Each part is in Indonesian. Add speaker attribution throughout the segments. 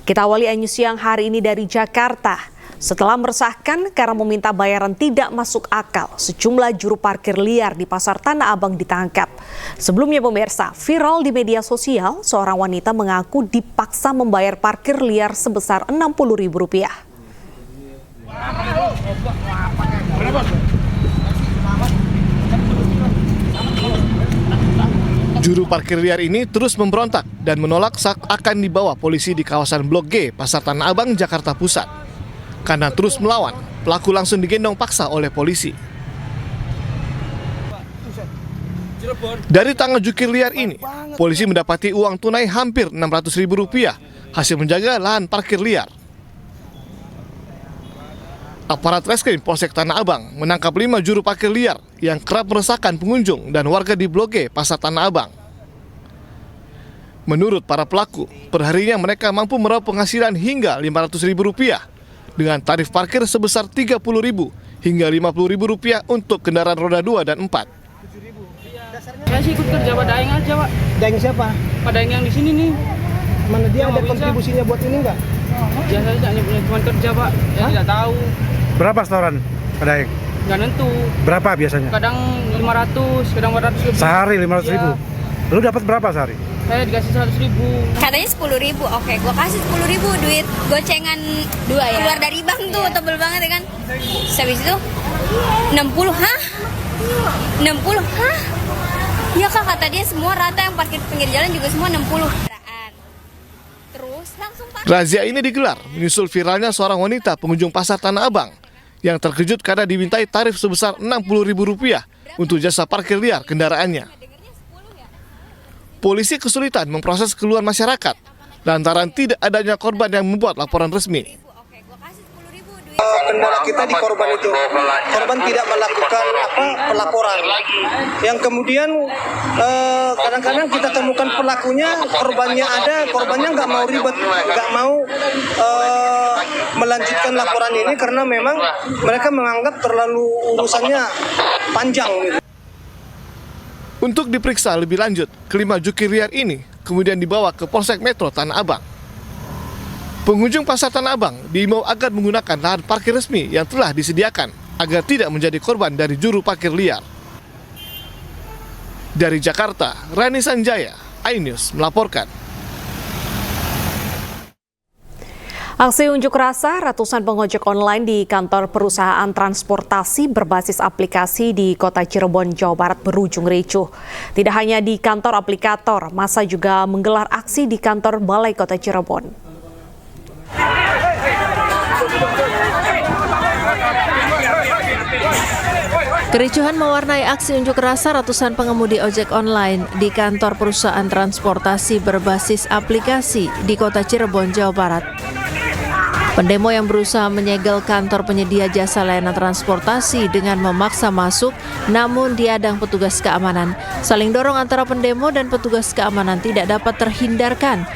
Speaker 1: Kita awali News Siang hari ini dari Jakarta. Setelah meresahkan karena meminta bayaran tidak masuk akal, sejumlah juru parkir liar di Pasar Tanah Abang ditangkap. Sebelumnya pemirsa, viral di media sosial, seorang wanita mengaku dipaksa membayar parkir liar sebesar Rp60.000.
Speaker 2: Juru parkir liar ini terus memberontak dan menolak saat akan dibawa polisi di kawasan Blok G, Pasar Tanah Abang, Jakarta Pusat. Karena terus melawan, pelaku langsung digendong paksa oleh polisi. Dari tangan jukir liar ini, polisi mendapati uang tunai hampir Rp600.000 hasil menjaga lahan parkir liar. Aparat Reskrim Polsek Tanah Abang menangkap 5 juru parkir liar yang kerap meresahkan pengunjung dan warga di Blok G, Pasar Tanah Abang. Menurut para pelaku, perharinya mereka mampu meraup penghasilan hingga Rp500.000 dengan tarif parkir sebesar Rp30.000 hingga Rp50.000 untuk kendaraan roda 2 dan 4.
Speaker 3: Saya sih ikut kerja Pak Daeng aja, Pak.
Speaker 4: Daeng siapa?
Speaker 3: Pak Daeng yang di sini nih.
Speaker 4: Mana dia ada kontribusinya buat ini enggak?
Speaker 3: Ya saya hanya punya teman kerja, Pak. Saya tidak tahu.
Speaker 5: Berapa setoran Pak Daeng?
Speaker 3: Nggak nentu.
Speaker 5: Berapa biasanya?
Speaker 3: Kadang 500, kadang 400 lebih.
Speaker 5: Sehari 500.000?
Speaker 3: Ya.
Speaker 5: Lu dapat berapa sehari?
Speaker 3: Saya dikasih 100.000.
Speaker 6: Katanya 10.000, oke, gua kasih 10.000 duit gocengan 2 ya. Keluar dari bank tuh, tebel banget ya kan. Habis itu 60, hah? 60, hah? Ya kak, kata dia semua rata yang parkir pinggir jalan juga semua 60. Terus langsung parkir.
Speaker 2: Razia ini digelar menyusul viralnya seorang wanita pengunjung Pasar Tanah Abang yang terkejut karena dimintai tarif sebesar Rp60.000 untuk jasa parkir liar kendaraannya. Polisi kesulitan memproses keluhan masyarakat lantaran tidak adanya korban yang membuat laporan resmi.
Speaker 4: Kendala kita di korban itu, korban tidak melakukan pelaporan. Yang kemudian kadang-kadang kita temukan pelakunya, korbannya ada, korbannya nggak mau ribet, nggak mau melanjutkan laporan ini karena memang mereka menganggap terlalu urusannya panjang. Gitu.
Speaker 2: Untuk diperiksa lebih lanjut, kelima jukir liar ini kemudian dibawa ke Polsek Metro Tanah Abang. Pengunjung Pasar Tanah Abang diimbau agar menggunakan lahan parkir resmi yang telah disediakan agar tidak menjadi korban dari juru parkir liar. Dari Jakarta, Rani Sanjaya, iNews melaporkan.
Speaker 1: Aksi unjuk rasa ratusan pengojek online di kantor perusahaan transportasi berbasis aplikasi di Kota Cirebon, Jawa Barat berujung ricuh. Tidak hanya di kantor aplikator, massa juga menggelar aksi di kantor Balai Kota Cirebon.
Speaker 7: Kericuhan mewarnai aksi unjuk rasa ratusan pengemudi ojek online di kantor perusahaan transportasi berbasis aplikasi di Kota Cirebon, Jawa Barat. Pendemo yang berusaha menyegel kantor penyedia jasa layanan transportasi dengan memaksa masuk, namun diadang petugas keamanan. Saling dorong antara pendemo dan petugas keamanan tidak dapat terhindarkan.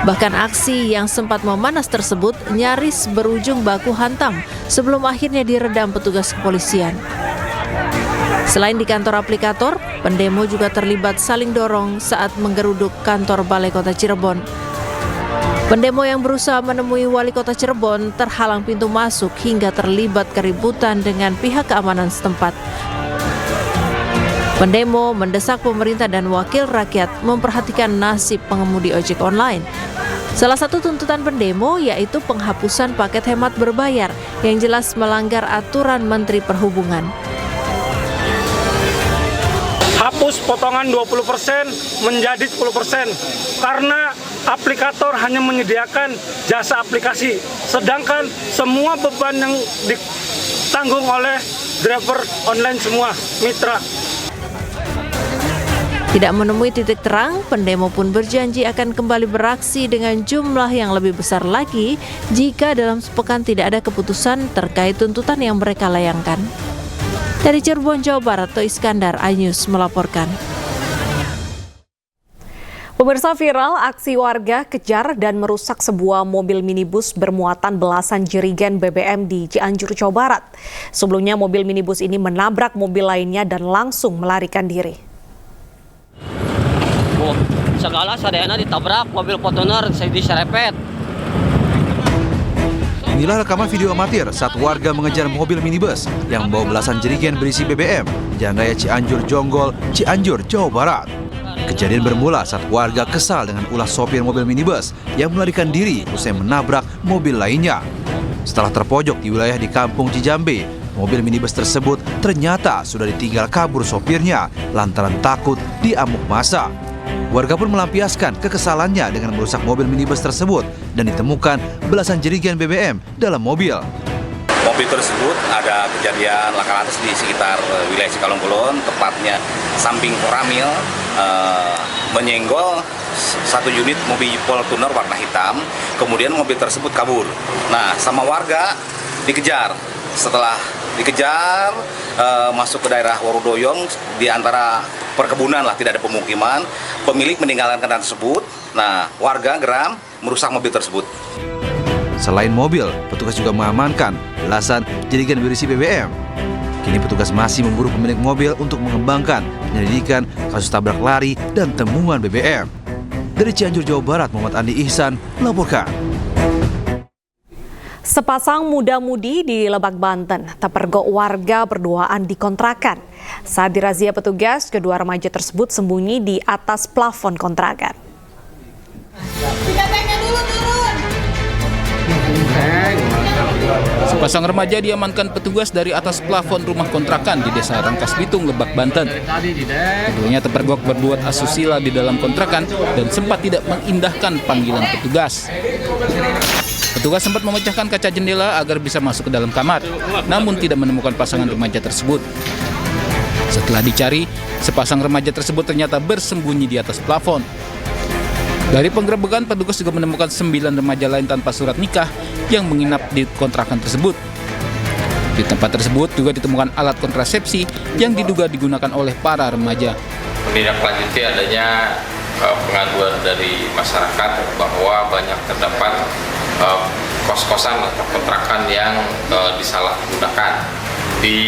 Speaker 7: Bahkan aksi yang sempat memanas tersebut nyaris berujung baku hantam sebelum akhirnya diredam petugas kepolisian. Selain di kantor aplikator, pendemo juga terlibat saling dorong saat menggeruduk kantor Balai Kota Cirebon. Pendemo yang berusaha menemui Wali Kota Cirebon terhalang pintu masuk hingga terlibat keributan dengan pihak keamanan setempat. Pendemo mendesak pemerintah dan wakil rakyat memperhatikan nasib pengemudi ojek online. Salah satu tuntutan pendemo yaitu penghapusan paket hemat berbayar yang jelas melanggar aturan Menteri Perhubungan.
Speaker 8: Hapus potongan 20% menjadi 10% karena aplikator hanya menyediakan jasa aplikasi, sedangkan semua beban yang ditanggung oleh driver online semua mitra.
Speaker 7: Tidak menemui titik terang, pendemo pun berjanji akan kembali beraksi dengan jumlah yang lebih besar lagi jika dalam sepekan tidak ada keputusan terkait tuntutan yang mereka layangkan. Dari Cirebon, Jawa Barat, To Iskandar, iNews melaporkan.
Speaker 1: Pemirsa, viral aksi warga kejar dan merusak sebuah mobil minibus bermuatan belasan jerigen BBM di Cianjur, Jawa Barat. Sebelumnya mobil minibus ini menabrak mobil lainnya dan langsung melarikan diri.
Speaker 9: segala sadayana ditabrak mobil Fortuner diserempet.
Speaker 10: Inilah rekaman video amatir saat warga mengejar mobil minibus yang membawa belasan jerigen berisi BBM di Jalan Raya Cianjur Jonggol, Cianjur, Jawa Barat. Kejadian bermula saat warga kesal dengan ulah sopir mobil minibus yang melarikan diri usai menabrak mobil lainnya. Setelah terpojok di wilayah di Kampung Cijambe, mobil minibus tersebut ternyata sudah ditinggal kabur sopirnya lantaran takut diamuk massa. Warga pun melampiaskan kekesalannya dengan merusak mobil minibus tersebut dan ditemukan belasan jerigen BBM dalam mobil.
Speaker 11: Mobil tersebut ada kejadian laka lantas di sekitar wilayah Cikalongkulon, tepatnya samping Koramil, menyenggol satu unit mobil Fortuner warna hitam, kemudian mobil tersebut kabur. Nah, sama warga dikejar. Setelah dikejar, masuk ke daerah Warudoyong, di antara perkebunan lah, tidak ada pemukiman, pemilik meninggalkan kendaraan tersebut. Nah, warga geram merusak mobil tersebut.
Speaker 10: Selain mobil, petugas juga mengamankan belasan jerigen berisi BBM. Kini petugas masih memburu pemilik mobil untuk mengembangkan penyelidikan kasus tabrak lari dan temuan BBM. Dari Cianjur, Jawa Barat, Muhammad Andi Ihsan melaporkan.
Speaker 1: Sepasang muda-mudi di Lebak, Banten terpergok warga berduaan di kontrakan. Saat dirazia petugas, kedua remaja tersebut sembunyi di atas plafon kontrakan.
Speaker 12: Sepasang remaja diamankan petugas dari atas plafon rumah kontrakan di Desa Rangkas Bitung, Lebak, Banten. Keduanya terpergok berbuat asusila di dalam kontrakan dan sempat tidak mengindahkan panggilan petugas. Petugas sempat memecahkan kaca jendela agar bisa masuk ke dalam kamar, namun tidak menemukan pasangan remaja tersebut. Setelah dicari, sepasang remaja tersebut ternyata bersembunyi di atas plafon. Dari penggerebekan, petugas juga menemukan 9 remaja lain tanpa surat nikah yang menginap di kontrakan tersebut. Di tempat tersebut juga ditemukan alat kontrasepsi yang diduga digunakan oleh para remaja.
Speaker 13: Menindaklanjuti adanya pengaduan dari masyarakat bahwa banyak terdapat kos-kosan atau kontrakan yang disalahgunakan. Di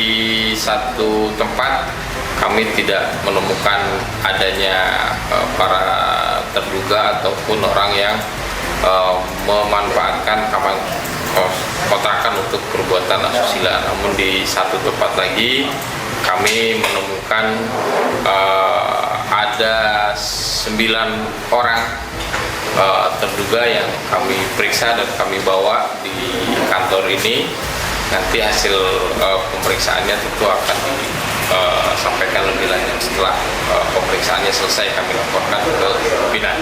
Speaker 13: satu tempat kami tidak menemukan adanya para terduga ataupun orang yang memanfaatkan kamar kontrakan untuk perbuatan asusila. Namun di satu tempat lagi kami menemukan ada 9 orang terduga yang kami periksa dan kami bawa di kantor ini. Nanti hasil pemeriksaannya tentu akan disampaikan lebih lanjut setelah pemeriksaannya selesai, kami laporkan ke pimpinan.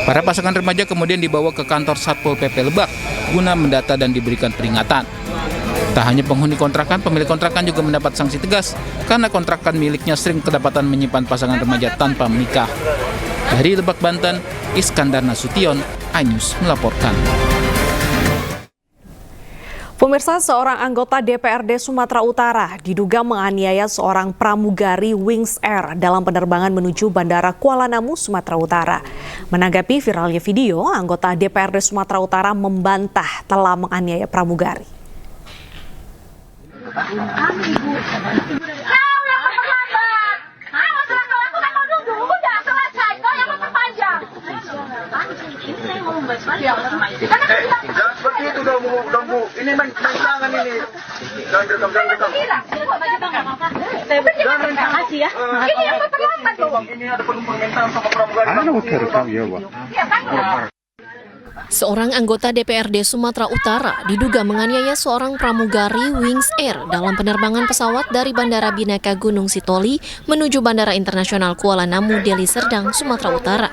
Speaker 12: Para pasangan remaja kemudian dibawa ke kantor Satpol PP Lebak guna mendata dan diberikan peringatan. Tak hanya penghuni kontrakan, pemilik kontrakan juga mendapat sanksi tegas karena kontrakan miliknya sering kedapatan menyimpan pasangan remaja tanpa menikah. Dari Lebak, Banten, Iskandar Nasution, iNews melaporkan.
Speaker 1: Pemirsa, seorang anggota DPRD Sumatera Utara diduga menganiaya seorang pramugari Wings Air dalam penerbangan menuju Bandara Kuala Namu, Sumatera Utara. Menanggapi viralnya video, anggota DPRD Sumatera Utara membantah telah menganiaya pramugari.
Speaker 14: Jangan seperti itu dong Bu. Ini main tangan ini. Jangan direkam. Makasih ya. Ini yang terlambat loh. Ini ada penumpang mental sama pramugari.
Speaker 15: Seorang anggota DPRD Sumatera Utara diduga menganiaya seorang pramugari Wings Air dalam penerbangan pesawat dari Bandara Bineka Gunung Sitoli menuju Bandara Internasional Kuala Namu, Deli Serdang, Sumatera Utara.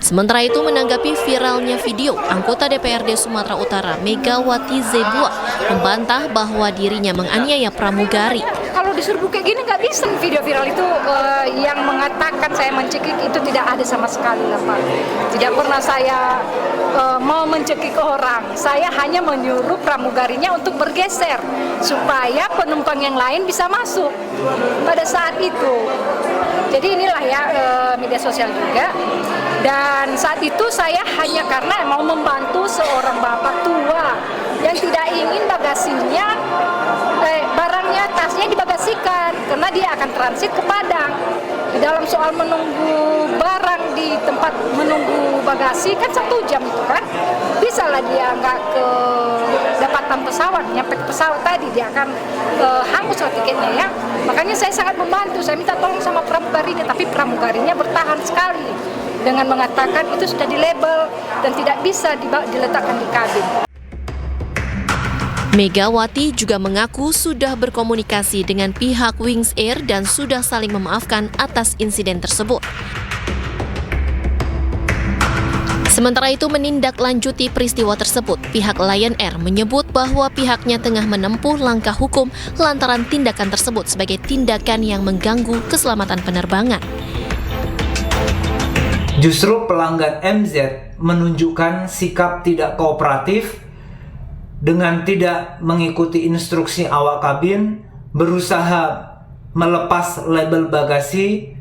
Speaker 15: Sementara itu, menanggapi viralnya video, anggota DPRD Sumatera Utara Megawati Zebua membantah bahwa dirinya menganiaya pramugari.
Speaker 16: Kalau disuruh kayak gini nggak bisa. Video viral itu yang mengatakan saya mencekik itu tidak ada sama sekali lah Pak. Tidak pernah saya mau mencekik orang. Saya hanya menyuruh pramugarinya untuk bergeser supaya penumpang yang lain bisa masuk pada saat itu. Jadi inilah ya media sosial juga. Dan saat itu saya hanya karena mau membantu seorang bapak tua yang tidak ingin bagasinya, barangnya, tasnya di bagasi dioperasikan karena dia akan transit ke Padang. Di dalam soal menunggu barang di tempat menunggu bagasi kan 1 jam itu kan, bisa lah dia nggak ke dapatan pesawat, nyampe ke pesawat tadi dia akan hangus lah tiketnya ya. Makanya saya sangat membantu, saya minta tolong sama pramugarinya, tapi pramugarinya bertahan sekali dengan mengatakan itu sudah dilabel dan tidak bisa diletakkan di kabin.
Speaker 15: Megawati juga mengaku sudah berkomunikasi dengan pihak Wings Air dan sudah saling memaafkan atas insiden tersebut. Sementara itu menindaklanjuti peristiwa tersebut, pihak Lion Air menyebut bahwa pihaknya tengah menempuh langkah hukum lantaran tindakan tersebut sebagai tindakan yang mengganggu keselamatan penerbangan.
Speaker 17: Justru pelanggan MZ menunjukkan sikap tidak kooperatif dengan tidak mengikuti instruksi awak kabin, berusaha melepas label bagasi,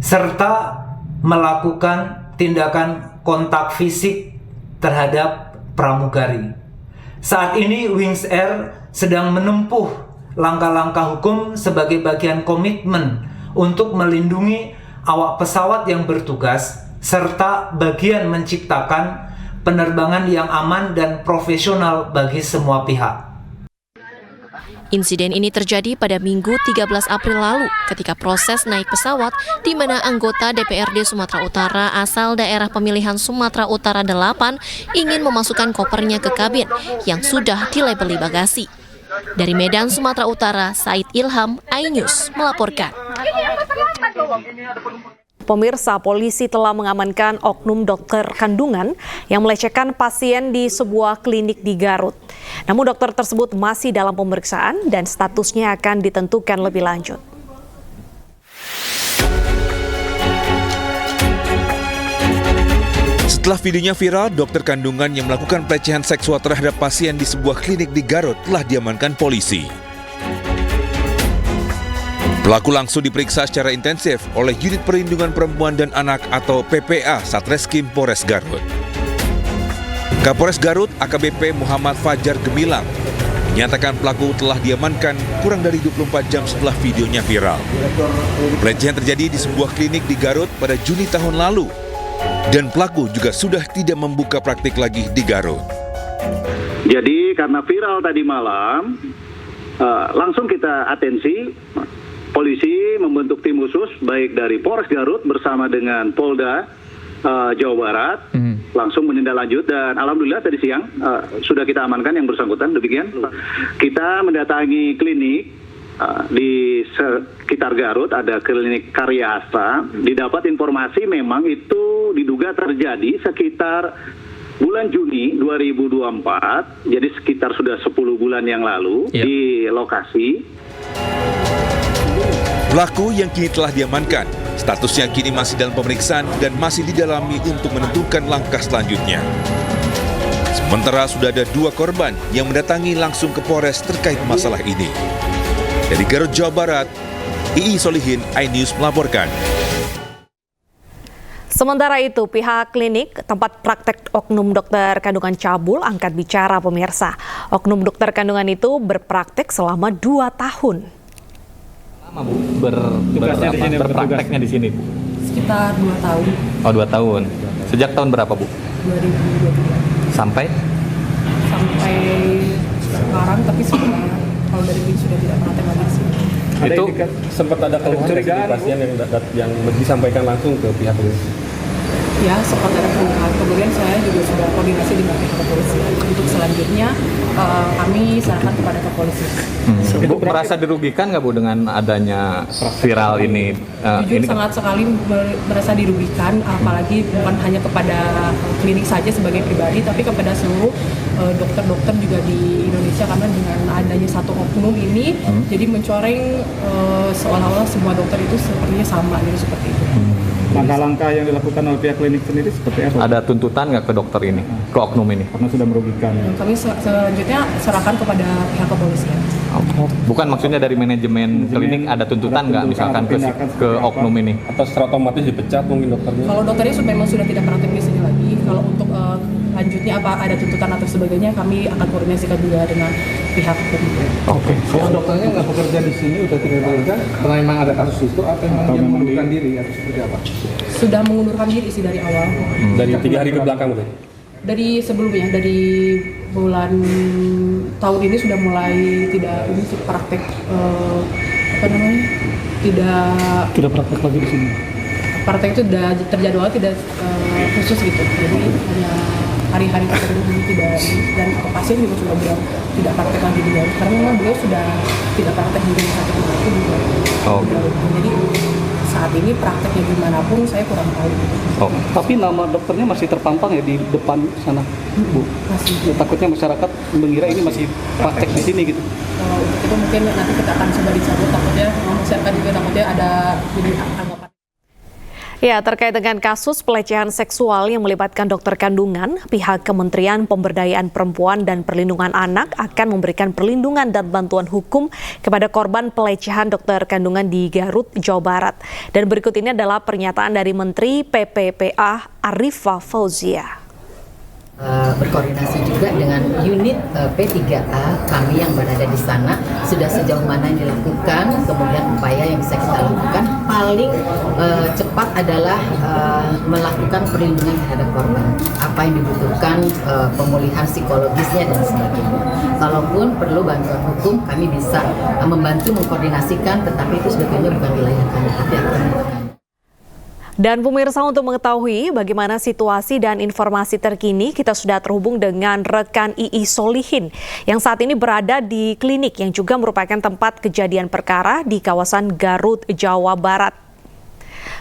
Speaker 17: serta melakukan tindakan kontak fisik terhadap pramugari. Saat ini Wings Air sedang menempuh langkah-langkah hukum sebagai bagian komitmen untuk melindungi awak pesawat yang bertugas, serta bagian menciptakan penerbangan yang aman dan profesional bagi semua pihak.
Speaker 15: Insiden ini terjadi pada Minggu 13 April lalu ketika proses naik pesawat di mana anggota DPRD Sumatera Utara asal daerah pemilihan Sumatera Utara 8 ingin memasukkan kopernya ke kabin yang sudah dilabeli bagasi. Dari Medan, Sumatera Utara, Said Ilham, iNews melaporkan.
Speaker 1: Pemirsa, polisi telah mengamankan oknum dokter kandungan yang melecehkan pasien di sebuah klinik di Garut. Namun dokter tersebut masih dalam pemeriksaan dan statusnya akan ditentukan lebih lanjut.
Speaker 18: Setelah videonya viral, dokter kandungan yang melakukan pelecehan seksual terhadap pasien di sebuah klinik di Garut telah diamankan polisi. Pelaku langsung diperiksa secara intensif oleh Unit Perlindungan Perempuan dan Anak atau PPA Satreskrim Polres Garut. Kapolres Garut AKBP Muhammad Fajar Gemilang menyatakan pelaku telah diamankan kurang dari 24 jam setelah videonya viral. Pelecehan terjadi di sebuah klinik di Garut pada Juni tahun lalu dan pelaku juga sudah tidak membuka praktik lagi di Garut.
Speaker 19: Jadi karena viral tadi malam, langsung kita atensi. Polisi membentuk tim khusus baik dari Polres Garut bersama dengan Polda Jawa Barat langsung menindaklanjut dan alhamdulillah tadi siang sudah kita amankan yang bersangkutan. Demikian kita mendatangi klinik di sekitar Garut, ada klinik Karya Asta. Didapat informasi memang itu diduga terjadi sekitar bulan Juni 2024, jadi sekitar sudah 10 bulan yang lalu di lokasi.
Speaker 18: Pelaku yang kini telah diamankan, statusnya kini masih dalam pemeriksaan dan masih didalami untuk menentukan langkah selanjutnya. Sementara sudah ada 2 korban yang mendatangi langsung ke Polres terkait masalah ini. Dari Garut, Jawa Barat, II Solihin, iNews melaporkan.
Speaker 1: Sementara itu, pihak klinik tempat praktek oknum dokter kandungan cabul angkat bicara pemirsa. Oknum dokter kandungan itu berpraktek selama 2 tahun.
Speaker 20: Lama Bu, berprakteknya di sini Bu?
Speaker 21: Sekitar 2 tahun.
Speaker 20: Oh 2 tahun. Sejak tahun berapa Bu?
Speaker 21: 2023.
Speaker 20: Sampai
Speaker 21: sekarang, tapi sebenarnya kalau dari ini sudah tidak praktek lagi di sini.
Speaker 20: Itu sempat ada keluhan dari pasien yang disampaikan langsung ke pihak polisi?
Speaker 21: Ya, sempat ada keluhan. Kemudian saya juga sudah koordinasi dengan pihak kepolisian. Untuk selanjutnya kami serahkan kepada kepolisian.
Speaker 20: Bu merasa dirugikan nggak Bu dengan adanya viral ini?
Speaker 21: Jujur sangat sekali merasa dirugikan, apalagi bukan hanya kepada klinik saja sebagai pribadi, tapi kepada seluruh dokter-dokter juga di Indonesia, karena dengan adanya satu oknum ini jadi mencoreng seolah-olah semua dokter itu sepertinya sama gitu, seperti itu.
Speaker 5: Langkah-langkah yang dilakukan oleh pihak klinik sendiri seperti apa?
Speaker 20: Ada tuntutan nggak ke dokter ini, ke oknum ini?
Speaker 5: Karena sudah merugikan.
Speaker 21: Kami selanjutnya serahkan kepada pihak kepolisian.
Speaker 20: Bukan maksudnya dari manajemen klinik ada tuntutan nggak misalkan ke oknum ini?
Speaker 22: Atau secara otomatis dipecat mungkin dokternya?
Speaker 21: Kalau dokternya memang sudah tidak praktek di sini lagi, Kalau untuk lanjutnya apa ada tuntutan atau sebagainya, kami akan koordinasikan juga dengan pihak hukum.
Speaker 5: Oke. Kalau dokternya nggak bekerja di sini, udah tidak bekerja, karena memang ada kasus itu, atau memang dia mengundurkan diri atau seperti apa?
Speaker 21: Sudah mengundurkan diri sih dari awal.
Speaker 20: Dari 3 hari ke belakang berarti?
Speaker 21: Dari sebelumnya, dari bulan tahun ini sudah mulai tidak ini sih praktek tidak
Speaker 5: praktek lagi di sini.
Speaker 21: Praktek itu sudah terjadwal, tidak khusus gitu. Jadi hanya hari-hari tertentu tidak, dan pasien juga sudah bilang tidak praktek lagi di Garut karena memang beliau sudah tidak praktek di rumah sakit itu juga. Jadi saat ini prakteknya dimanapun saya kurang tahu.
Speaker 20: Tapi nama dokternya masih terpampang ya di depan sana, Bu.
Speaker 21: Masih.
Speaker 20: Ya, takutnya masyarakat mengira ini masih praktek di sini gitu.
Speaker 21: Untuk itu mungkin nanti kita akan coba dicabut, takutnya masyarakat juga takutnya ada jadi anggapan.
Speaker 1: Ya, terkait dengan kasus pelecehan seksual yang melibatkan dokter kandungan, pihak Kementerian Pemberdayaan Perempuan dan Perlindungan Anak akan memberikan perlindungan dan bantuan hukum kepada korban pelecehan dokter kandungan di Garut, Jawa Barat. Dan berikut ini adalah pernyataan dari Menteri PPPA Arifah Fauzia.
Speaker 3: Berkoordinasi juga dengan unit P3A kami yang berada di sana, sudah sejauh mana yang dilakukan, kemudian upaya yang bisa kita lakukan paling cepat adalah melakukan perlindungan terhadap korban, apa yang dibutuhkan, pemulihan psikologisnya dan sebagainya. Kalaupun perlu bantuan hukum, kami bisa membantu mengkoordinasikan, tetapi itu sebetulnya bukan wilayah kami, tapi akan melakukan.
Speaker 1: Dan pemirsa, untuk mengetahui bagaimana situasi dan informasi terkini, kita sudah terhubung dengan rekan Ii Solihin yang saat ini berada di klinik yang juga merupakan tempat kejadian perkara di kawasan Garut, Jawa Barat.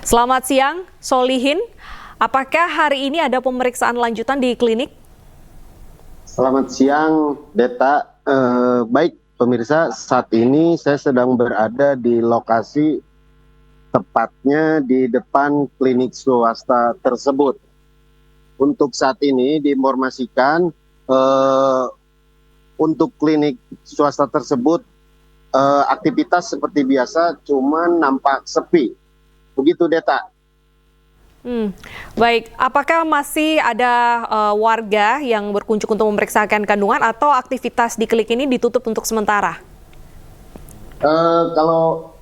Speaker 1: Selamat siang, Solihin. Apakah hari ini ada pemeriksaan lanjutan di klinik?
Speaker 22: Selamat siang, Deta. Baik, pemirsa, saat ini saya sedang berada di lokasi tepatnya di depan klinik swasta tersebut. Untuk saat ini diinformasikan untuk klinik swasta tersebut aktivitas seperti biasa, cuman nampak sepi. Begitu, Deta.
Speaker 1: Baik, apakah masih ada warga yang berkunjung untuk memeriksakan kandungan atau aktivitas di klinik ini ditutup untuk sementara?
Speaker 22: Kalau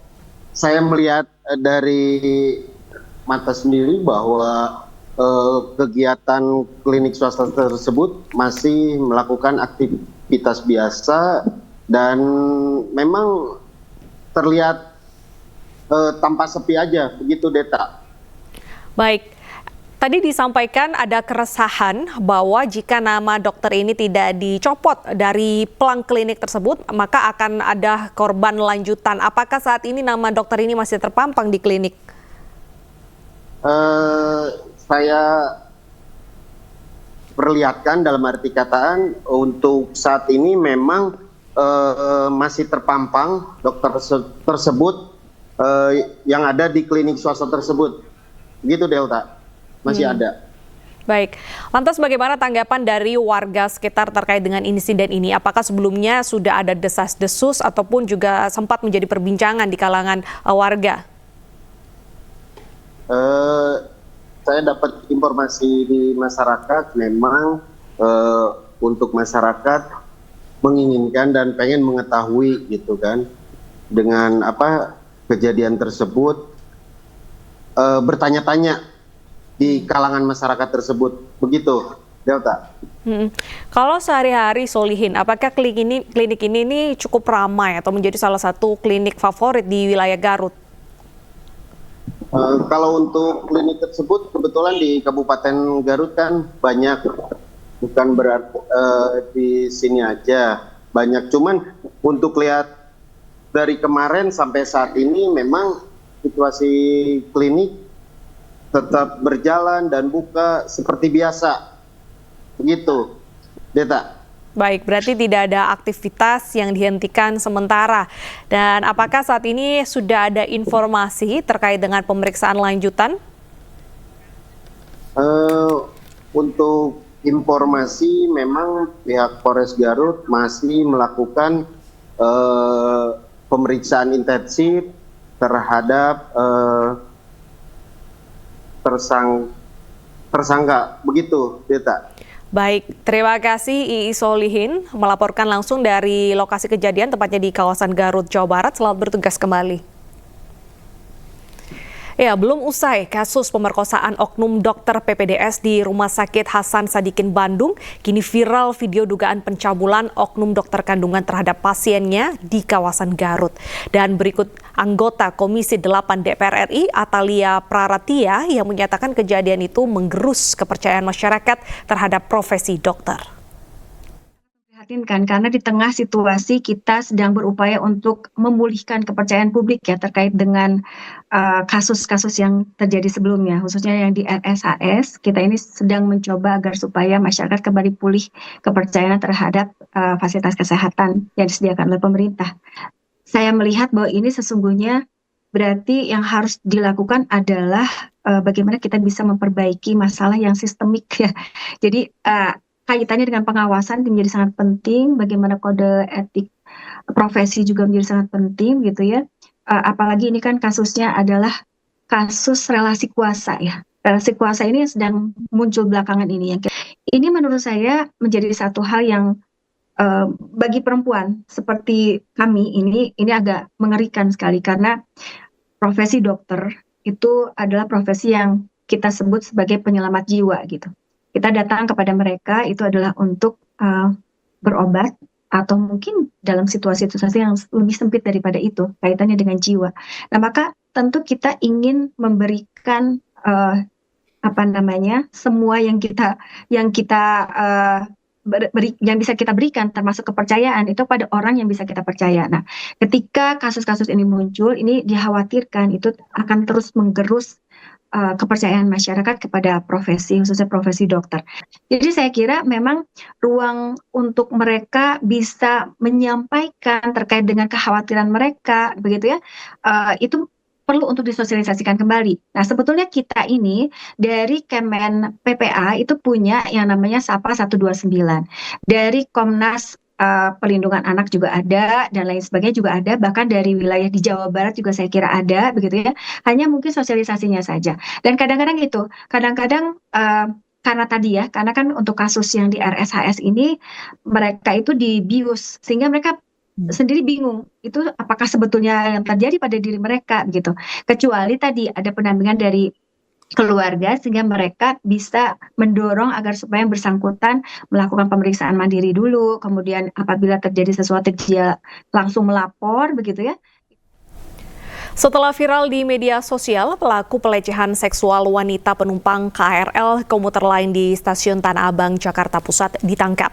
Speaker 22: saya melihat dari mata sendiri bahwa kegiatan klinik swasta tersebut masih melakukan aktivitas biasa dan memang terlihat tampak sepi aja, begitu, Deta.
Speaker 1: Baik, tadi disampaikan ada keresahan bahwa jika nama dokter ini tidak dicopot dari pelang klinik tersebut, maka akan ada korban lanjutan. Apakah saat ini nama dokter ini masih terpampang di klinik?
Speaker 22: Saya perlihatkan dalam arti kataan untuk saat ini memang masih terpampang dokter tersebut yang ada di klinik swasta tersebut. Gitu, Delta. Masih ada.
Speaker 1: Baik, lantas bagaimana tanggapan dari warga sekitar terkait dengan insiden ini? Apakah sebelumnya sudah ada desas-desus ataupun juga sempat menjadi perbincangan di kalangan warga?
Speaker 22: Saya dapat informasi di masyarakat, memang untuk masyarakat menginginkan dan pengen mengetahui gitu kan, dengan apa kejadian tersebut, bertanya-tanya di kalangan masyarakat tersebut, begitu, Delta.
Speaker 1: Kalau sehari-hari, Solihin, apakah klinik ini cukup ramai atau menjadi salah satu klinik favorit di wilayah Garut?
Speaker 22: Kalau untuk klinik tersebut, kebetulan di Kabupaten Garut kan banyak, bukan berarti di sini aja banyak. Cuman untuk lihat dari kemarin sampai saat ini memang situasi klinik tetap berjalan dan buka seperti biasa. Begitu, Deta.
Speaker 1: Baik, berarti tidak ada aktivitas yang dihentikan sementara. Dan apakah saat ini sudah ada informasi terkait dengan pemeriksaan lanjutan?
Speaker 22: Untuk informasi, memang pihak Polres Garut masih melakukan pemeriksaan intensif terhadap tersangka. Begitu, Deta.
Speaker 1: Baik, terima kasih Ii Solihin melaporkan langsung dari lokasi kejadian, tepatnya di kawasan Garut, Jawa Barat. Selamat bertugas kembali. Ya, belum usai kasus pemerkosaan oknum dokter PPDS di Rumah Sakit Hasan Sadikin Bandung, kini viral video dugaan pencabulan oknum dokter kandungan terhadap pasiennya di kawasan Garut. Dan berikut anggota Komisi 8 DPR RI, Atalia Praratia, yang menyatakan kejadian itu menggerus kepercayaan masyarakat terhadap profesi dokter.
Speaker 4: Karena di tengah situasi kita sedang berupaya untuk memulihkan kepercayaan publik ya terkait dengan kasus-kasus yang terjadi sebelumnya, khususnya yang di RSHS. Kita ini sedang mencoba agar supaya masyarakat kembali pulih kepercayaan terhadap fasilitas kesehatan yang disediakan oleh pemerintah. Saya melihat bahwa ini sesungguhnya berarti yang harus dilakukan adalah bagaimana kita bisa memperbaiki masalah yang sistemik ya. Jadi kaitannya dengan pengawasan menjadi sangat penting, bagaimana kode etik profesi juga menjadi sangat penting gitu ya. Apalagi ini kan kasusnya adalah kasus relasi kuasa ya. Relasi kuasa ini yang sedang muncul belakangan ini. Ini menurut saya menjadi satu hal yang bagi perempuan seperti kami ini agak mengerikan sekali, karena profesi dokter itu adalah profesi yang kita sebut sebagai penyelamat jiwa gitu. Kita datang kepada mereka itu adalah untuk berobat atau mungkin dalam situasi-situasi yang lebih sempit daripada itu, kaitannya dengan jiwa. Nah, maka tentu kita ingin memberikan semua yang bisa kita berikan, termasuk kepercayaan itu pada orang yang bisa kita percaya. Nah, ketika kasus-kasus ini muncul, ini dikhawatirkan itu akan terus menggerus kepercayaan masyarakat kepada profesi, khususnya profesi dokter. Jadi saya kira memang ruang untuk mereka bisa menyampaikan terkait dengan kekhawatiran mereka, begitu ya, itu perlu untuk disosialisasikan kembali. Nah, sebetulnya kita ini dari Kemen PPA itu punya yang namanya SAPA 129. Dari Komnas Perlindungan Anak juga ada, dan lain sebagainya juga ada, bahkan dari wilayah di Jawa Barat juga saya kira ada, begitu ya. Hanya mungkin sosialisasinya saja. Dan kadang-kadang karena tadi ya, karena kan untuk kasus yang di RSHS ini mereka itu dibius, sehingga mereka sendiri bingung itu apakah sebetulnya yang terjadi pada diri mereka gitu. Kecuali tadi ada pendampingan dari keluarga sehingga mereka bisa mendorong agar supaya yang bersangkutan melakukan pemeriksaan mandiri dulu, kemudian apabila terjadi sesuatu dia langsung melapor, begitu ya.
Speaker 1: Setelah viral di media sosial, pelaku pelecehan seksual wanita penumpang KRL komuter lain di stasiun Tanah Abang, Jakarta Pusat ditangkap.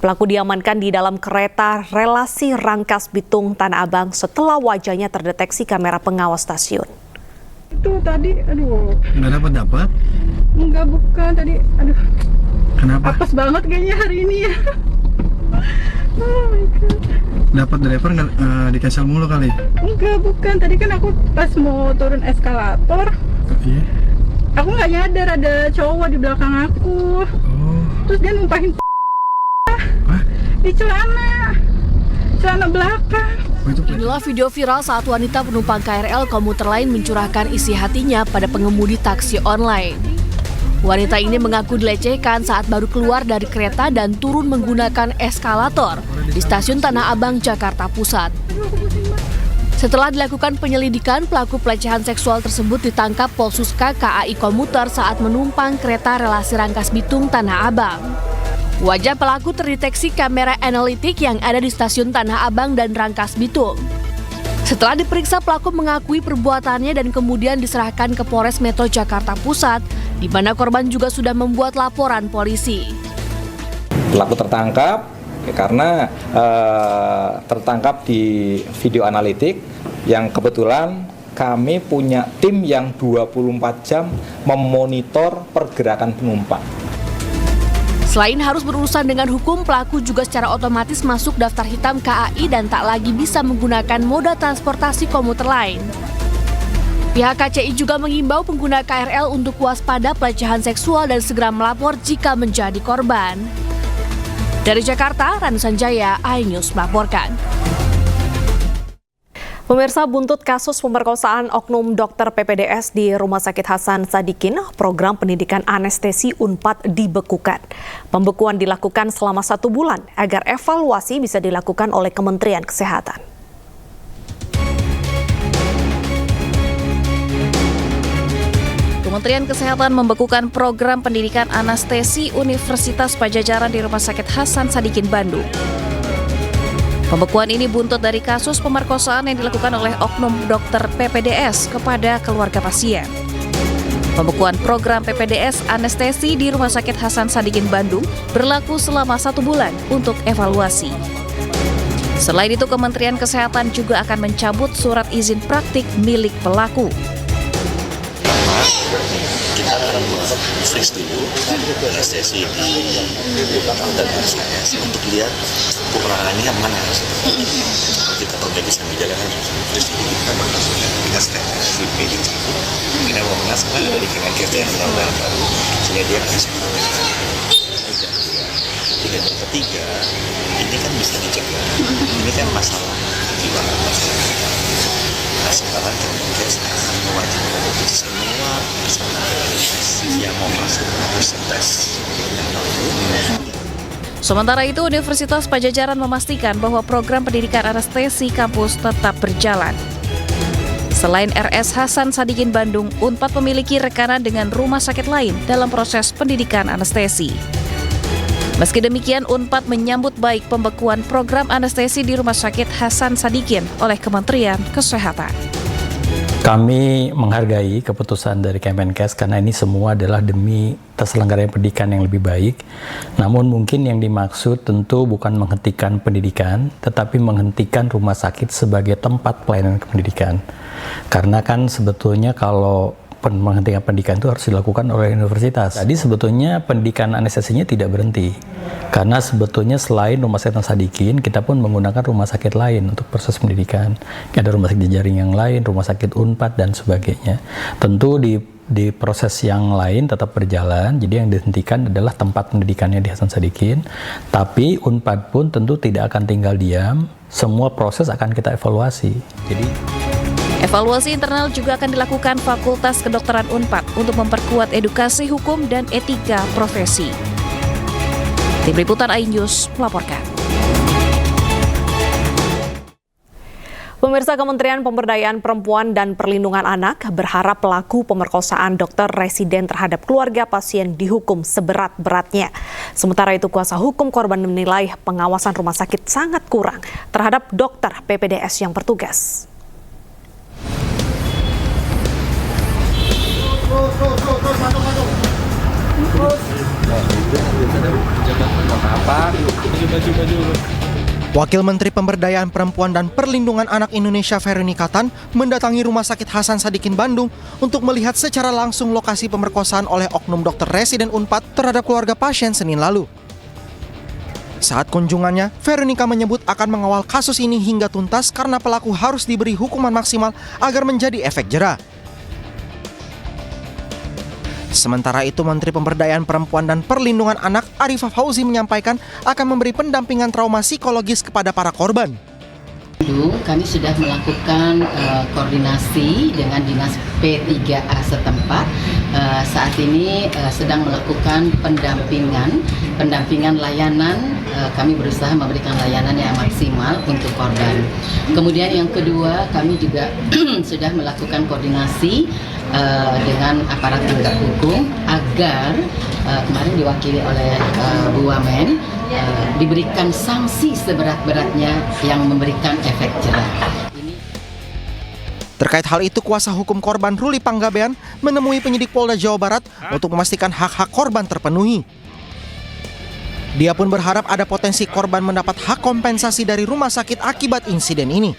Speaker 1: Pelaku diamankan di dalam kereta relasi Rangkas Bitung Tanah Abang setelah wajahnya terdeteksi kamera pengawas stasiun.
Speaker 21: Itu tadi, aduh.
Speaker 5: Nggak dapat?
Speaker 21: Enggak, bukan tadi, aduh.
Speaker 5: Kenapa?
Speaker 21: Apes banget kayaknya hari ini ya. Oh my God.
Speaker 5: Dapat driver nggak di cancel mulu kali?
Speaker 21: Enggak, bukan. Tadi kan aku pas mau turun eskalator.
Speaker 5: Iya.
Speaker 21: Aku nggak nyadar ada cowok di belakang aku. Terus dia numpahin di celana belakang.
Speaker 15: Inilah video viral saat wanita penumpang KRL komuter lain mencurahkan isi hatinya pada pengemudi taksi online. Wanita ini mengaku dilecehkan saat baru keluar dari kereta dan turun menggunakan eskalator di stasiun Tanah Abang, Jakarta Pusat. Setelah dilakukan penyelidikan, pelaku pelecehan seksual tersebut ditangkap Polsuska KAI Komuter saat menumpang kereta relasi Rangkas Bitung Tanah Abang. Wajah pelaku terdeteksi kamera analitik yang ada di stasiun Tanah Abang dan Rangkas Bitung. Setelah diperiksa, pelaku mengakui perbuatannya dan kemudian diserahkan ke Polres Metro Jakarta Pusat, di mana korban juga sudah membuat laporan polisi.
Speaker 6: Pelaku tertangkap karena tertangkap di video analitik yang kebetulan kami punya tim yang 24 jam memonitor pergerakan penumpang.
Speaker 15: Selain harus berurusan dengan hukum, pelaku juga secara otomatis masuk daftar hitam KAI dan tak lagi bisa menggunakan moda transportasi komuter lain. Pihak KCI juga mengimbau pengguna KRL untuk waspada pelecehan seksual dan segera melapor jika menjadi korban. Dari Jakarta, Ranu Sanjaya, iNews melaporkan.
Speaker 1: Pemirsa, buntut kasus pemerkosaan oknum dokter PPDS di Rumah Sakit Hasan Sadikin, program pendidikan anestesi Unpad dibekukan. Pembekuan dilakukan selama 1 bulan agar evaluasi bisa dilakukan oleh Kementerian Kesehatan.
Speaker 2: Kementerian Kesehatan membekukan program pendidikan anestesi Universitas Pajajaran di Rumah Sakit Hasan Sadikin, Bandung. Pembekuan ini buntut dari kasus pemerkosaan yang dilakukan oleh oknum dokter PPDS kepada keluarga pasien. Pembekuan program PPDS anestesi di Rumah Sakit Hasan Sadikin, Bandung berlaku selama 1 bulan untuk evaluasi. Selain itu, Kementerian Kesehatan juga akan mencabut surat izin praktik milik pelaku.
Speaker 8: Kita akan freeze dulu anestesi di dan untuk lihat kekurangannya mana. Kita perbaiki sambil jalan freeze dulu. Kita si paging satu, kita mau mengasah dari Kemenkes yang benar-benar baru sehingga dia bisa. Dan yang ketiga, ini kan bisa dicegah. Ini kan masalah gimana masalah. Nah, sekarang Kemenkes akan mewajibkan untuk semua yang mau masuk harus tes.
Speaker 2: Sementara itu, Universitas Pajajaran memastikan bahwa program pendidikan anestesi kampus tetap berjalan. Selain RS Hasan Sadikin Bandung, Unpad memiliki rekanan dengan rumah sakit lain dalam proses pendidikan anestesi. Meski demikian, Unpad menyambut baik pembekuan program anestesi di Rumah Sakit Hasan Sadikin oleh Kementerian Kesehatan.
Speaker 23: Kami menghargai keputusan dari Kemenkes karena ini semua adalah demi terselenggaranya pendidikan yang lebih baik. Namun mungkin yang dimaksud tentu bukan menghentikan pendidikan, tetapi menghentikan rumah sakit sebagai tempat pelayanan pendidikan. Karena kan sebetulnya kalau menghentikan pendidikan itu harus dilakukan oleh universitas. Jadi sebetulnya pendidikan anestesinya tidak berhenti. Karena sebetulnya selain Rumah Sakit Sadikin, kita pun menggunakan rumah sakit lain untuk proses pendidikan. Ada rumah sakit jejaring yang lain, rumah sakit Unpad dan sebagainya. Tentu di proses yang lain tetap berjalan, jadi yang dihentikan adalah tempat pendidikannya di Hasan Sadikin. Tapi Unpad pun tentu tidak akan tinggal diam, semua proses akan kita evaluasi.
Speaker 2: Evaluasi internal juga akan dilakukan Fakultas Kedokteran Unpad untuk memperkuat edukasi hukum dan etika profesi. Tim Liputan iNews melaporkan.
Speaker 1: Pemirsa, Kementerian Pemberdayaan Perempuan dan Perlindungan Anak berharap pelaku pemerkosaan dokter residen terhadap keluarga pasien dihukum seberat-beratnya. Sementara itu, kuasa hukum korban menilai pengawasan rumah sakit sangat kurang terhadap dokter PPDS yang bertugas.
Speaker 24: Wakil Menteri Pemberdayaan Perempuan dan Perlindungan Anak Indonesia Veronika Tan mendatangi Rumah Sakit Hasan Sadikin Bandung untuk melihat secara langsung lokasi pemerkosaan oleh oknum dokter residen Unpad terhadap keluarga pasien Senin lalu. Saat kunjungannya, Veronika menyebut akan mengawal kasus ini hingga tuntas karena pelaku harus diberi hukuman maksimal agar menjadi efek jera. Sementara itu, Menteri Pemberdayaan Perempuan dan Perlindungan Anak Arifah Fauzi menyampaikan akan memberi pendampingan trauma psikologis kepada para korban.
Speaker 3: Kami sudah melakukan koordinasi dengan Dinas P3A setempat. Saat ini sedang melakukan pendampingan layanan. Kami berusaha memberikan layanan yang maksimal untuk korban. Kemudian yang kedua, kami juga sudah melakukan koordinasi dengan aparat penegak hukum agar kemarin diwakili oleh Bu Wamen diberikan sanksi seberat-beratnya yang memberikan efek jera.
Speaker 24: Terkait hal itu, kuasa hukum korban Ruli Panggabean menemui penyidik Polda Jawa Barat untuk memastikan hak-hak korban terpenuhi. Dia pun berharap ada potensi korban mendapat hak kompensasi dari rumah sakit akibat insiden ini.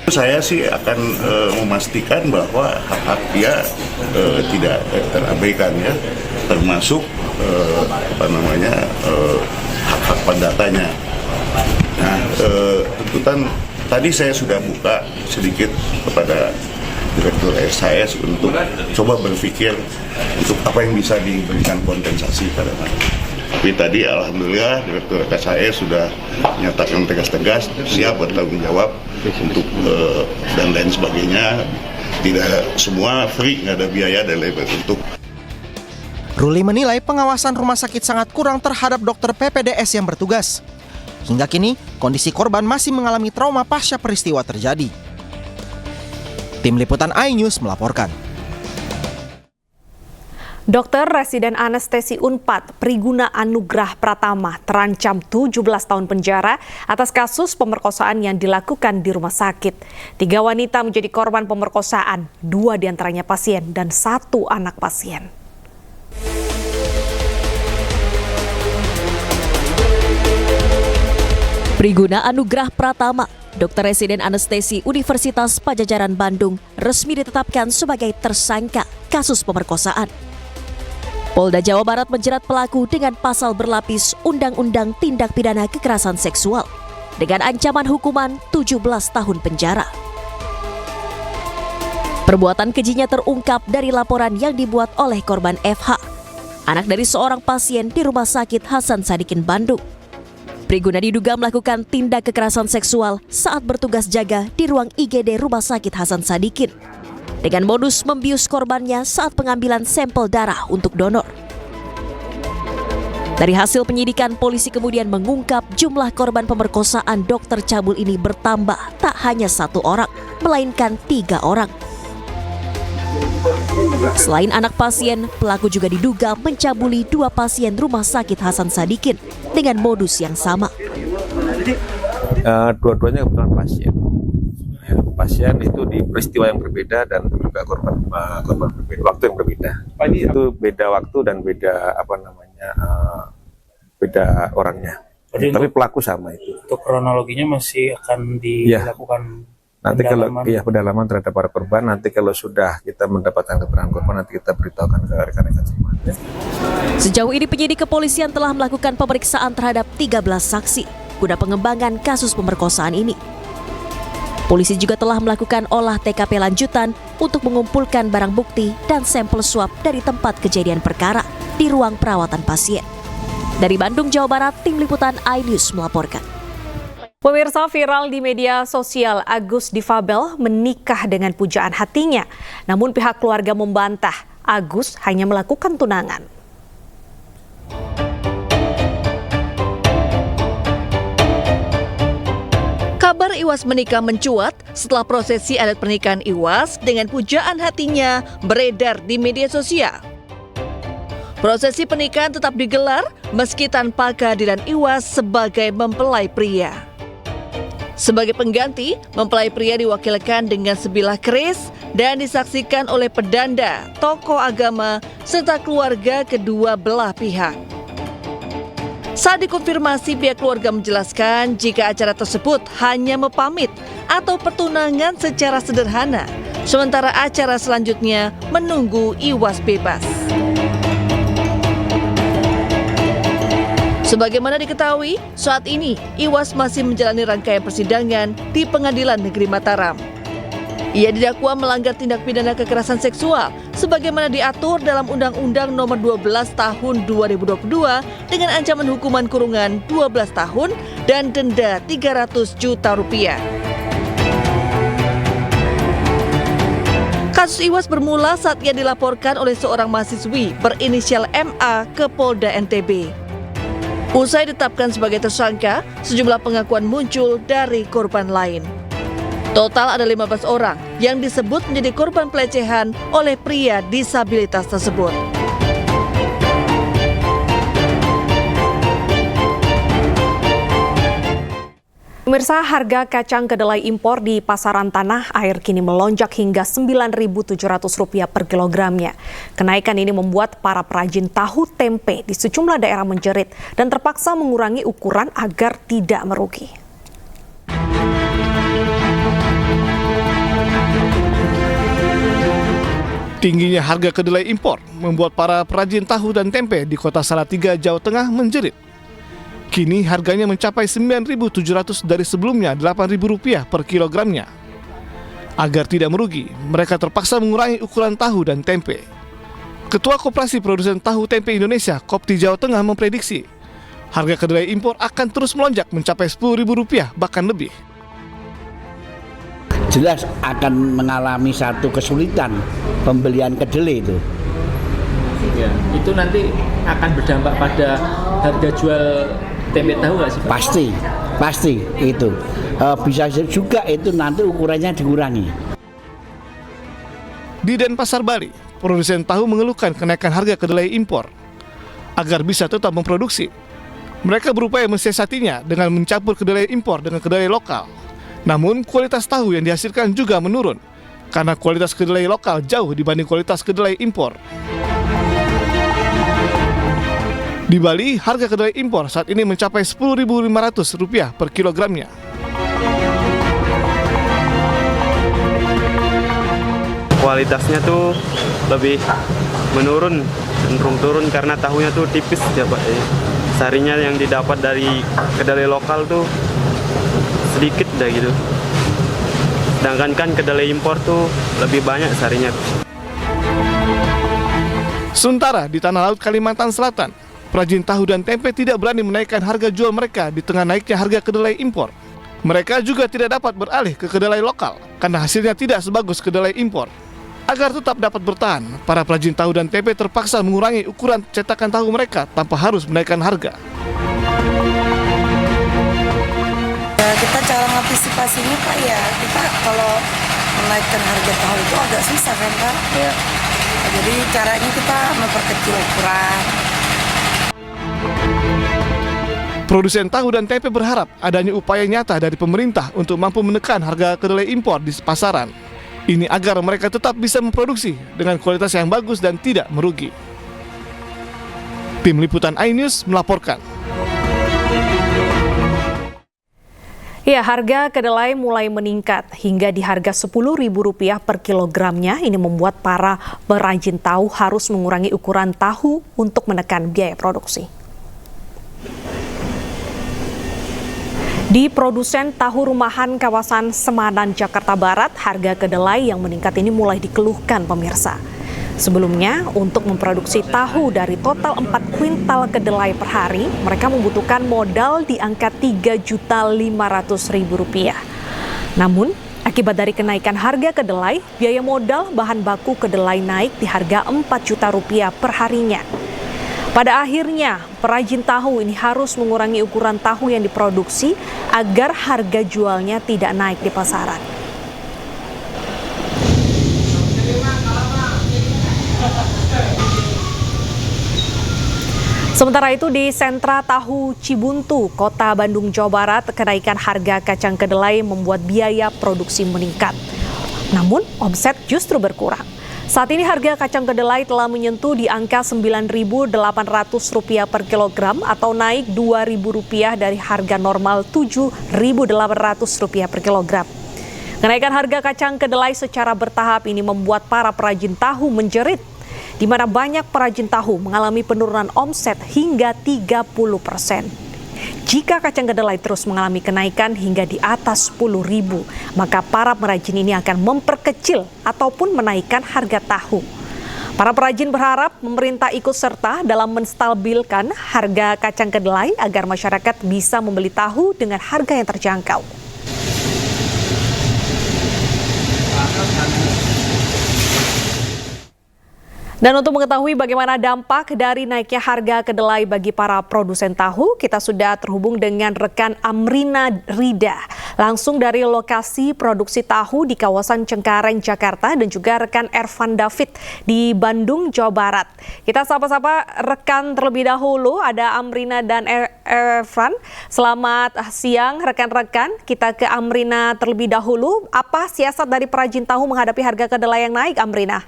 Speaker 25: Saya sih akan memastikan bahwa hak-hak dia tidak terabaikan, ya, termasuk hak-hak pendatanya. Nah, tuntutan tadi saya sudah buka sedikit kepada Direktur SHS untuk coba berpikir untuk apa yang bisa diberikan kompensasi pada mereka. Tapi tadi alhamdulillah Direktur RSAS sudah menyatakan tegas-tegas siap bertanggung jawab untuk dan lain sebagainya. Tidak semua free, nggak ada biaya dan lain untuk.
Speaker 24: Ruli menilai pengawasan rumah sakit sangat kurang terhadap dokter PPDS yang bertugas. Hingga kini, kondisi korban masih mengalami trauma pasca peristiwa terjadi. Tim Liputan iNews melaporkan.
Speaker 1: Dokter residen anestesi Unpad Priguna Anugrah Pratama terancam 17 tahun penjara atas kasus pemerkosaan yang dilakukan di rumah sakit. 3 wanita menjadi korban pemerkosaan, 2 diantaranya pasien dan 1 anak pasien.
Speaker 7: Priguna Anugrah Pratama, dokter residen anestesi Universitas Padjadjaran Bandung, resmi ditetapkan sebagai tersangka kasus pemerkosaan. Polda Jawa Barat menjerat pelaku dengan pasal berlapis Undang-Undang Tindak Pidana Kekerasan Seksual dengan ancaman hukuman 17 tahun penjara. Perbuatan kejinya terungkap dari laporan yang dibuat oleh korban FH, anak dari seorang pasien di Rumah Sakit Hasan Sadikin Bandung. Priguna diduga melakukan tindak kekerasan seksual saat bertugas jaga di ruang IGD Rumah Sakit Hasan Sadikin dengan modus membius korbannya saat pengambilan sampel darah untuk donor. Dari hasil penyidikan, polisi kemudian mengungkap jumlah korban pemerkosaan dokter cabul ini bertambah tak hanya 1 orang, melainkan 3 orang. Selain anak pasien, pelaku juga diduga mencabuli 2 pasien Rumah Sakit Hasan Sadikin dengan modus yang sama.
Speaker 9: Dua-duanya kebetulan pasien. Pasien itu di peristiwa yang berbeda dan juga korban berbeda, waktu yang berbeda. Itu beda waktu dan beda beda orangnya. Tapi pelaku sama itu.
Speaker 10: Untuk kronologinya masih akan dilakukan
Speaker 9: nanti pendalaman terhadap para korban. Nanti kalau sudah kita mendapatkan keterangan korban, nanti kita beritahukan ke rekan-rekan semua.
Speaker 7: Sejauh ini penyidik kepolisian telah melakukan pemeriksaan terhadap 13 saksi guna pengembangan kasus pemerkosaan ini. Polisi juga telah melakukan olah TKP lanjutan untuk mengumpulkan barang bukti dan sampel swab dari tempat kejadian perkara di ruang perawatan pasien. Dari Bandung, Jawa Barat, Tim Liputan iNews melaporkan.
Speaker 1: Pemirsa, viral di media sosial Agus difabel menikah dengan pujaan hatinya. Namun pihak keluarga membantah Agus hanya melakukan tunangan.
Speaker 11: Kabar Iwas menikah mencuat setelah prosesi adat pernikahan Iwas dengan pujaan hatinya beredar di media sosial. Prosesi pernikahan tetap digelar meski tanpa kehadiran Iwas sebagai mempelai pria. Sebagai pengganti, mempelai pria diwakilkan dengan sebilah keris dan disaksikan oleh pedanda, tokoh agama, serta keluarga kedua belah pihak. Saat dikonfirmasi, pihak keluarga menjelaskan jika acara tersebut hanya mepamit atau pertunangan secara sederhana, sementara acara selanjutnya menunggu Iwas bebas. Sebagaimana diketahui, saat ini Iwas masih menjalani rangkaian persidangan di Pengadilan Negeri Mataram. Ia didakwa melanggar tindak pidana kekerasan seksual sebagaimana diatur dalam Undang-Undang Nomor 12 Tahun 2022 dengan ancaman hukuman kurungan 12 tahun dan denda 300 juta rupiah. Kasus Iwas bermula saat ia dilaporkan oleh seorang mahasiswi berinisial MA ke Polda NTB. Usai ditetapkan sebagai tersangka, sejumlah pengakuan muncul dari korban lain. Total ada 15 orang yang disebut menjadi korban pelecehan oleh pria disabilitas tersebut.
Speaker 1: Pemirsa, harga kacang kedelai impor di pasaran tanah air kini melonjak hingga Rp9.700 per kilogramnya. Kenaikan ini membuat para perajin tahu tempe di sejumlah daerah menjerit dan terpaksa mengurangi ukuran agar tidak merugi.
Speaker 5: Tingginya harga kedelai impor membuat para perajin tahu dan tempe di Kota Salatiga, Jawa Tengah menjerit. Kini harganya mencapai Rp9.700 dari sebelumnya Rp8.000 per kilogramnya. Agar tidak merugi, mereka terpaksa mengurangi ukuran tahu dan tempe. Ketua Koperasi Produsen Tahu Tempe Indonesia, Kopti Jawa Tengah memprediksi harga kedelai impor akan terus melonjak mencapai Rp10.000 bahkan lebih.
Speaker 12: Jelas akan mengalami satu kesulitan pembelian kedelai itu.
Speaker 13: Ya, itu nanti akan berdampak pada harga jual tempe tahu nggak sih Pak?
Speaker 12: Pasti itu. Bisa juga itu nanti ukurannya dikurangi.
Speaker 5: Di Denpasar, Bali, produsen tahu mengeluhkan kenaikan harga kedelai impor. Agar bisa tetap memproduksi, mereka berupaya mensiasatinya dengan mencampur kedelai impor dengan kedelai lokal. Namun kualitas tahu yang dihasilkan juga menurun karena kualitas kedelai lokal jauh dibanding kualitas kedelai impor. Di Bali, harga kedelai impor saat ini mencapai Rp10.500 per kilogramnya.
Speaker 14: Kualitasnya tuh lebih menurun, cenderung turun karena tahunya tuh tipis ya Pak. Sarinya yang didapat dari kedelai lokal tuh sedikit dah gitu. Sedangkan kan kedelai impor tuh lebih banyak sarinya.
Speaker 5: Sementara di Tanah Laut Kalimantan Selatan, perajin tahu dan tempe tidak berani menaikkan harga jual mereka di tengah naiknya harga kedelai impor. Mereka juga tidak dapat beralih ke kedelai lokal karena hasilnya tidak sebagus kedelai impor. Agar tetap dapat bertahan, para perajin tahu dan tempe terpaksa mengurangi ukuran cetakan tahu mereka tanpa harus menaikkan harga.
Speaker 16: Ya, kita cara mengantisipasinya Pak ya, kita kalau menaikkan harga tahu itu agak susah kan Pak? Ya. Jadi caranya kita memperkecil ukuran.
Speaker 5: Produsen tahu dan tempe berharap adanya upaya nyata dari pemerintah untuk mampu menekan harga kedelai impor di pasaran. Ini agar mereka tetap bisa memproduksi dengan kualitas yang bagus dan tidak merugi. Tim Liputan iNews melaporkan.
Speaker 1: Ya, harga kedelai mulai meningkat hingga di harga Rp10.000 per kilogramnya. Ini membuat para perajin tahu harus mengurangi ukuran tahu untuk menekan biaya produksi. Di produsen tahu rumahan kawasan Semanan, Jakarta Barat, harga kedelai yang meningkat ini mulai dikeluhkan pemirsa. Sebelumnya, untuk memproduksi tahu dari total 4 kuintal kedelai per hari, mereka membutuhkan modal di angka Rp3.500.000. Namun, akibat dari kenaikan harga kedelai, biaya modal bahan baku kedelai naik di harga Rp4 juta per harinya. Pada akhirnya, perajin tahu ini harus mengurangi ukuran tahu yang diproduksi agar harga jualnya tidak naik di pasaran. Sementara itu di sentra tahu Cibuntu, Kota Bandung, Jawa Barat, kenaikan harga kacang kedelai membuat biaya produksi meningkat. Namun, omset justru berkurang. Saat ini harga kacang kedelai telah menyentuh di angka Rp9.800 per kilogram atau naik Rp2.000 dari harga normal Rp7.800 per kilogram. Kenaikan harga kacang kedelai secara bertahap ini membuat para perajin tahu menjerit, di mana banyak perajin tahu mengalami penurunan omset hingga 30%. Jika kacang kedelai terus mengalami kenaikan hingga di atas Rp10.000, maka para perajin ini akan memperkecil ataupun menaikkan harga tahu. Para perajin berharap pemerintah ikut serta dalam menstabilkan harga kacang kedelai agar masyarakat bisa membeli tahu dengan harga yang terjangkau. Dan untuk mengetahui bagaimana dampak dari naiknya harga kedelai bagi para produsen tahu, kita sudah terhubung dengan rekan Amrina Rida, langsung dari lokasi produksi tahu di kawasan Cengkareng, Jakarta, dan juga rekan Ervan David di Bandung, Jawa Barat. Kita sapa-sapa rekan terlebih dahulu, ada Amrina dan Ervan. Selamat siang rekan-rekan, kita ke Amrina terlebih dahulu. Apa siasat dari perajin tahu menghadapi harga kedelai yang naik, Amrina?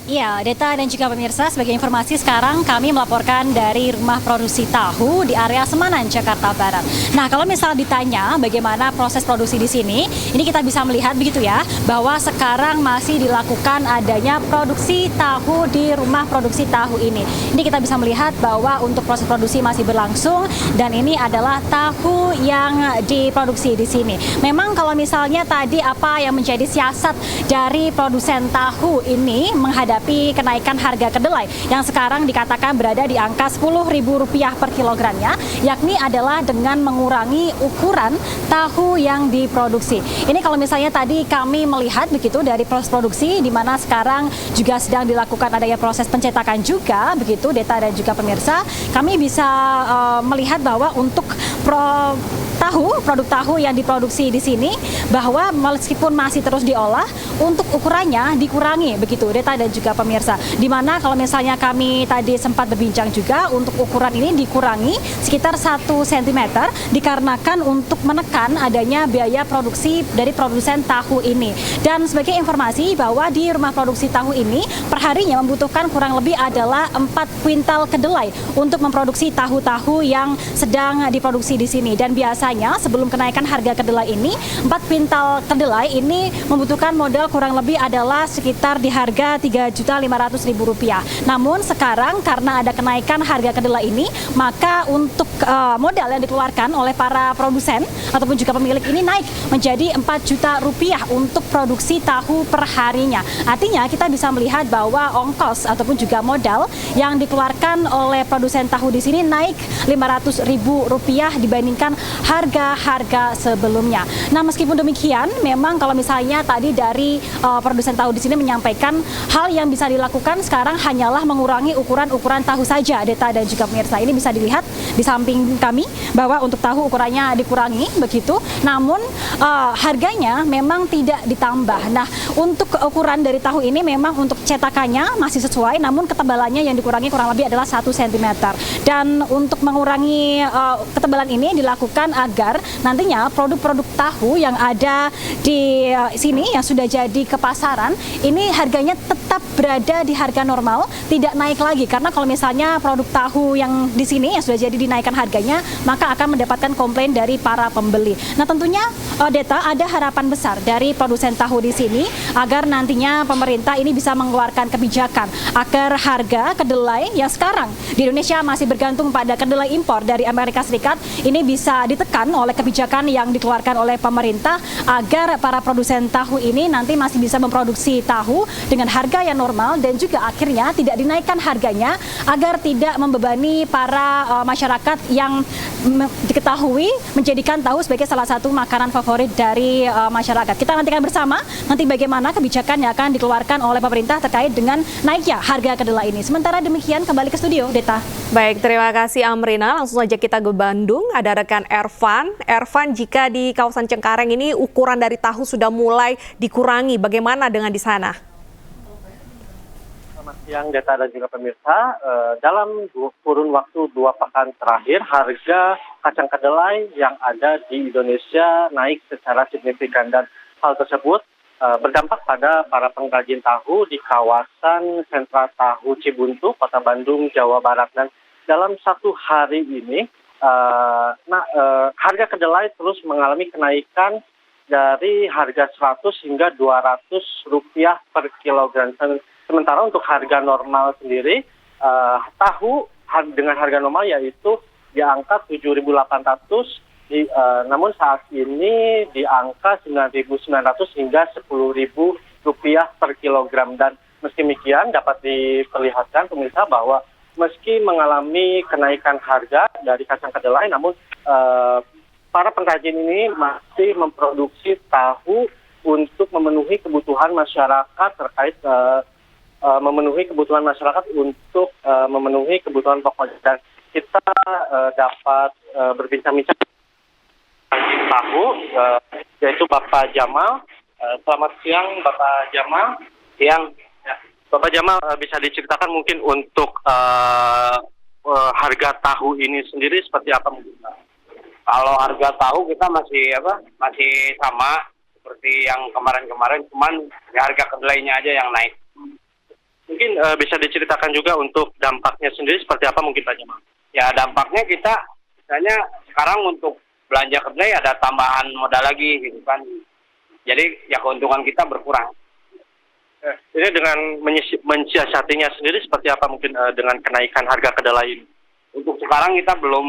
Speaker 17: Iya, Deta dan juga pemirsa, sebagai informasi sekarang kami melaporkan dari rumah produksi tahu di area Semanan, Jakarta Barat. Nah, kalau misal ditanya bagaimana proses produksi di sini, ini kita bisa melihat begitu ya, bahwa sekarang masih dilakukan adanya produksi tahu di rumah produksi tahu ini. Ini kita bisa melihat bahwa untuk proses produksi masih berlangsung dan ini adalah tahu yang diproduksi di sini. Memang kalau misalnya tadi apa yang menjadi siasat dari produsen tahu ini menghadapi kenaikan harga kedelai yang sekarang dikatakan berada di angka Rp10.000 per kilogramnya, yakni adalah dengan mengurangi ukuran tahu yang diproduksi. Ini kalau misalnya tadi kami melihat begitu dari proses produksi, di mana sekarang juga sedang dilakukan adanya proses pencetakan juga, begitu Deta dan juga pemirsa, kami bisa melihat bahwa untuk produk tahu yang diproduksi di sini, bahwa meskipun masih terus diolah, untuk ukurannya dikurangi begitu Deta dan juga pemirsa. Di mana kalau misalnya kami tadi sempat berbincang juga, untuk ukuran ini dikurangi sekitar 1 cm dikarenakan untuk menekan adanya biaya produksi dari produsen tahu ini. Dan sebagai informasi bahwa di rumah produksi tahu ini perharinya membutuhkan kurang lebih adalah 4 kuintal kedelai untuk memproduksi tahu-tahu yang sedang diproduksi di sini. Dan biasanya sebelum kenaikan harga kedelai ini, 4 kuintal kedelai ini membutuhkan modal kurang lebih adalah sekitar di harga Rp3.500.000. Namun sekarang karena ada kenaikan harga kedelai ini, maka untuk modal yang dikeluarkan oleh para produsen ataupun juga pemilik ini naik menjadi Rp4 juta untuk produksi tahu per harinya. Artinya kita bisa melihat bahwa ongkos ataupun juga modal yang dikeluarkan oleh produsen tahu di sini naik Rp500.000 dibandingkan harga-harga sebelumnya. Nah, meskipun demikian, memang kalau misalnya tadi dari produsen tahu di sini menyampaikan hal yang bisa dilakukan sekarang hanyalah mengurangi ukuran tahu saja, Deta dan juga pemirsa. Ini bisa dilihat di samping kami bahwa untuk tahu ukurannya dikurangi begitu, namun harganya memang tidak ditambah. Nah, untuk ukuran dari tahu ini memang untuk cetakannya masih sesuai, namun ketebalannya yang dikurangi kurang lebih adalah 1 cm. Dan untuk mengurangi ketebalan ini dilakukan agar nantinya produk-produk tahu yang ada di sini yang sudah jadi ke pasaran ini harganya tetap berada di harga normal, tidak naik lagi, karena kalau misalnya produk tahu yang di sini yang sudah jadi dinaikkan harganya, maka akan mendapatkan komplain dari para pembeli. Nah, tentunya Deta, ada harapan besar dari produsen tahu di sini agar nantinya pemerintah ini bisa mengeluarkan kebijakan agar harga kedelai yang sekarang di Indonesia masih bergantung pada kedelai impor dari Amerika Serikat ini bisa ditekan oleh kebijakan yang dikeluarkan oleh pemerintah agar para produsen tahu ini nanti masih bisa memproduksi tahu dengan harga yang normal dan juga akhirnya tidak dinaikkan harganya agar tidak membebani para masyarakat yang diketahui menjadikan tahu sebagai salah satu makanan favorit dari masyarakat. Kita nantikan bersama nanti bagaimana kebijakan yang akan dikeluarkan oleh pemerintah terkait dengan naiknya harga kedelai ini. Sementara demikian kembali ke studio, Deta.
Speaker 1: Baik, terima kasih Amrina. Langsung saja kita ke Bandung. Ada rekan Ervan. Ervan, jika di kawasan Cengkareng ini ukuran dari tahu sudah mulai dikurangi, bagaimana dengan di sana?
Speaker 18: Selamat siang, Deta dan juga pemirsa. Dalam kurun waktu 2 pekan terakhir, harga kacang kedelai yang ada di Indonesia naik secara signifikan dan hal tersebut berdampak pada para pengrajin tahu di kawasan sentra tahu Cibuntu, Kota Bandung, Jawa Barat. Dan dalam 1 hari ini, harga kedelai terus mengalami kenaikan dari harga Rp100 hingga Rp200 per kilogram. Sementara untuk harga normal sendiri, tahu dengan harga normal yaitu di angka Rp7.800, namun saat ini di angka Rp9.900 hingga Rp10.000 per kilogram. Dan meski demikian dapat diperlihatkan pemirsa bahwa meski mengalami kenaikan harga dari kacang kedelai, namun para pengrajin ini masih memproduksi tahu untuk memenuhi kebutuhan masyarakat terkait memenuhi kebutuhan masyarakat untuk memenuhi kebutuhan pokok. Dan kita dapat berbincang-bincang tahu yaitu Bapak Jamal. Selamat siang Bapak Jamal. Siang. Ya. Bapak Jamal, bisa diceritakan mungkin untuk harga tahu ini sendiri seperti apa mungkin?
Speaker 19: Kalau harga tahu kita masih sama seperti yang kemarin-kemarin, cuman ya harga kedelainya aja yang naik.
Speaker 18: mungkin bisa diceritakan juga untuk dampaknya sendiri seperti apa mungkin Pak Jamal?
Speaker 19: Ya dampaknya kita, misalnya sekarang untuk belanja kedelai ada tambahan modal lagi gitu kan. Jadi ya keuntungan kita berkurang.
Speaker 18: Ini dengan mensiasatinya sendiri seperti apa mungkin dengan kenaikan harga kedelai ini?
Speaker 19: Untuk sekarang kita belum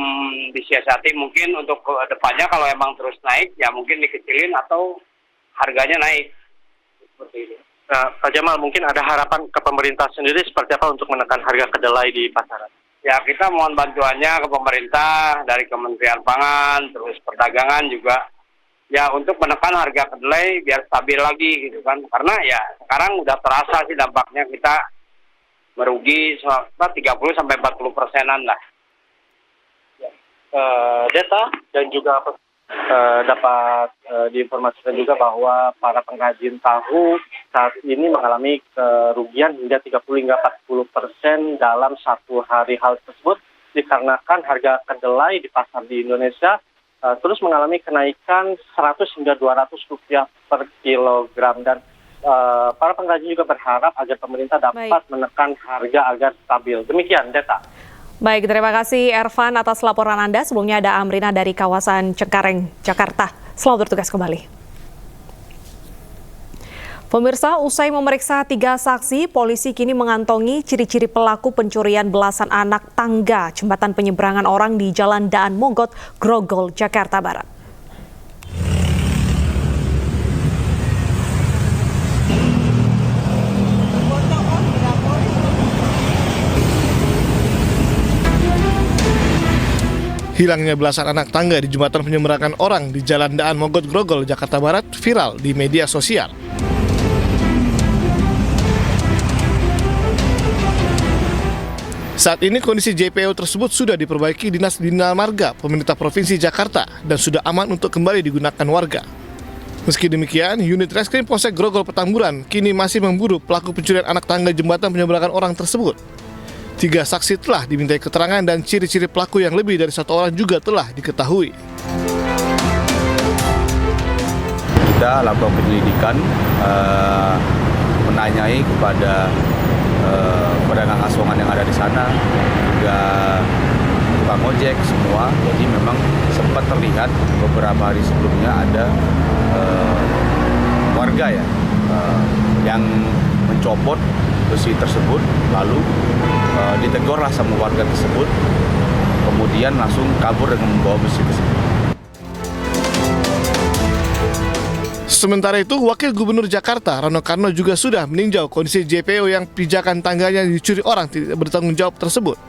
Speaker 19: disiasati, mungkin untuk ke depannya kalau emang terus naik ya mungkin dikecilin atau harganya naik. Seperti ini.
Speaker 18: Nah, Pak Jamal, mungkin ada harapan ke pemerintah sendiri seperti apa untuk menekan harga kedelai di pasaran?
Speaker 19: Ya kita mohon bantuannya ke pemerintah dari Kementerian Pangan, terus perdagangan juga. Ya untuk menekan harga kedelai biar stabil lagi gitu kan. Karena ya sekarang udah terasa sih dampaknya, kita merugi 30-40% lah.
Speaker 18: Data dan juga dapat diinformasikan juga bahwa para pengrajin tahu saat ini mengalami kerugian hingga 30-40% dalam satu hari. Hal tersebut dikarenakan harga kedelai di pasar di Indonesia terus mengalami kenaikan 100 hingga 200 rupiah per kilogram, dan para pengrajin juga berharap agar pemerintah dapat menekan harga agar stabil. Demikian data.
Speaker 1: Baik, terima kasih Ervan atas laporan Anda. Sebelumnya ada Amrina dari kawasan Cengkareng, Jakarta. Selamat bertugas kembali. Pemirsa, usai memeriksa 3 saksi, polisi kini mengantongi ciri-ciri pelaku pencurian belasan anak tangga jembatan penyeberangan orang di Jalan Daan Mogot, Grogol, Jakarta Barat.
Speaker 5: Hilangnya belasan anak tangga di jembatan penyeberangan orang di Jalan Daan Mogot Grogol, Jakarta Barat viral di media sosial. Saat ini kondisi JPO tersebut sudah diperbaiki Dinas Bina Marga Pemerintah Provinsi Jakarta dan sudah aman untuk kembali digunakan warga. Meski demikian, unit Reskrim Polsek Grogol Petamburan kini masih memburu pelaku pencurian anak tangga jembatan penyeberangan orang tersebut. 3 saksi telah dimintai keterangan dan ciri-ciri pelaku yang lebih dari 1 orang juga telah diketahui.
Speaker 4: Kita lakukan penyelidikan, menanyai kepada pedagang asongan yang ada di sana, juga tukang ojek semua. Jadi memang sempat terlihat beberapa hari sebelumnya ada warga yang mencopot besi tersebut, lalu ditegurlah sama warga tersebut, kemudian langsung kabur dengan membawa besi tersebut.
Speaker 5: Sementara itu, Wakil Gubernur Jakarta Rano Karno juga sudah meninjau kondisi JPO yang pijakan tangganya dicuri orang tidak bertanggung jawab tersebut.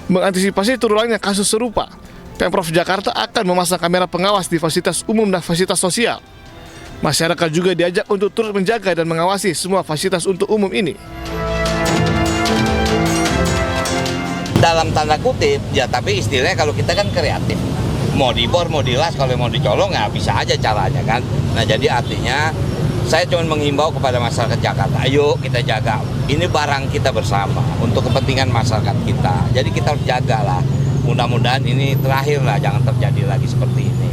Speaker 5: Mengantisipasi terulangnya kasus serupa, Pemprov Jakarta akan memasang kamera pengawas di fasilitas umum dan fasilitas sosial. Masyarakat juga diajak untuk turut menjaga dan mengawasi semua fasilitas untuk umum ini.
Speaker 6: Dalam tanda kutip, ya tapi istilahnya kalau kita kan kreatif. Mau dibor, mau dilas, kalau mau dicolong ya bisa aja caranya kan. Nah jadi artinya saya cuma menghimbau kepada masyarakat Jakarta, ayo kita jaga. Ini barang kita bersama untuk kepentingan masyarakat kita. Jadi kita harus jagalah. Mudah-mudahan ini terakhir lah, jangan terjadi lagi seperti ini.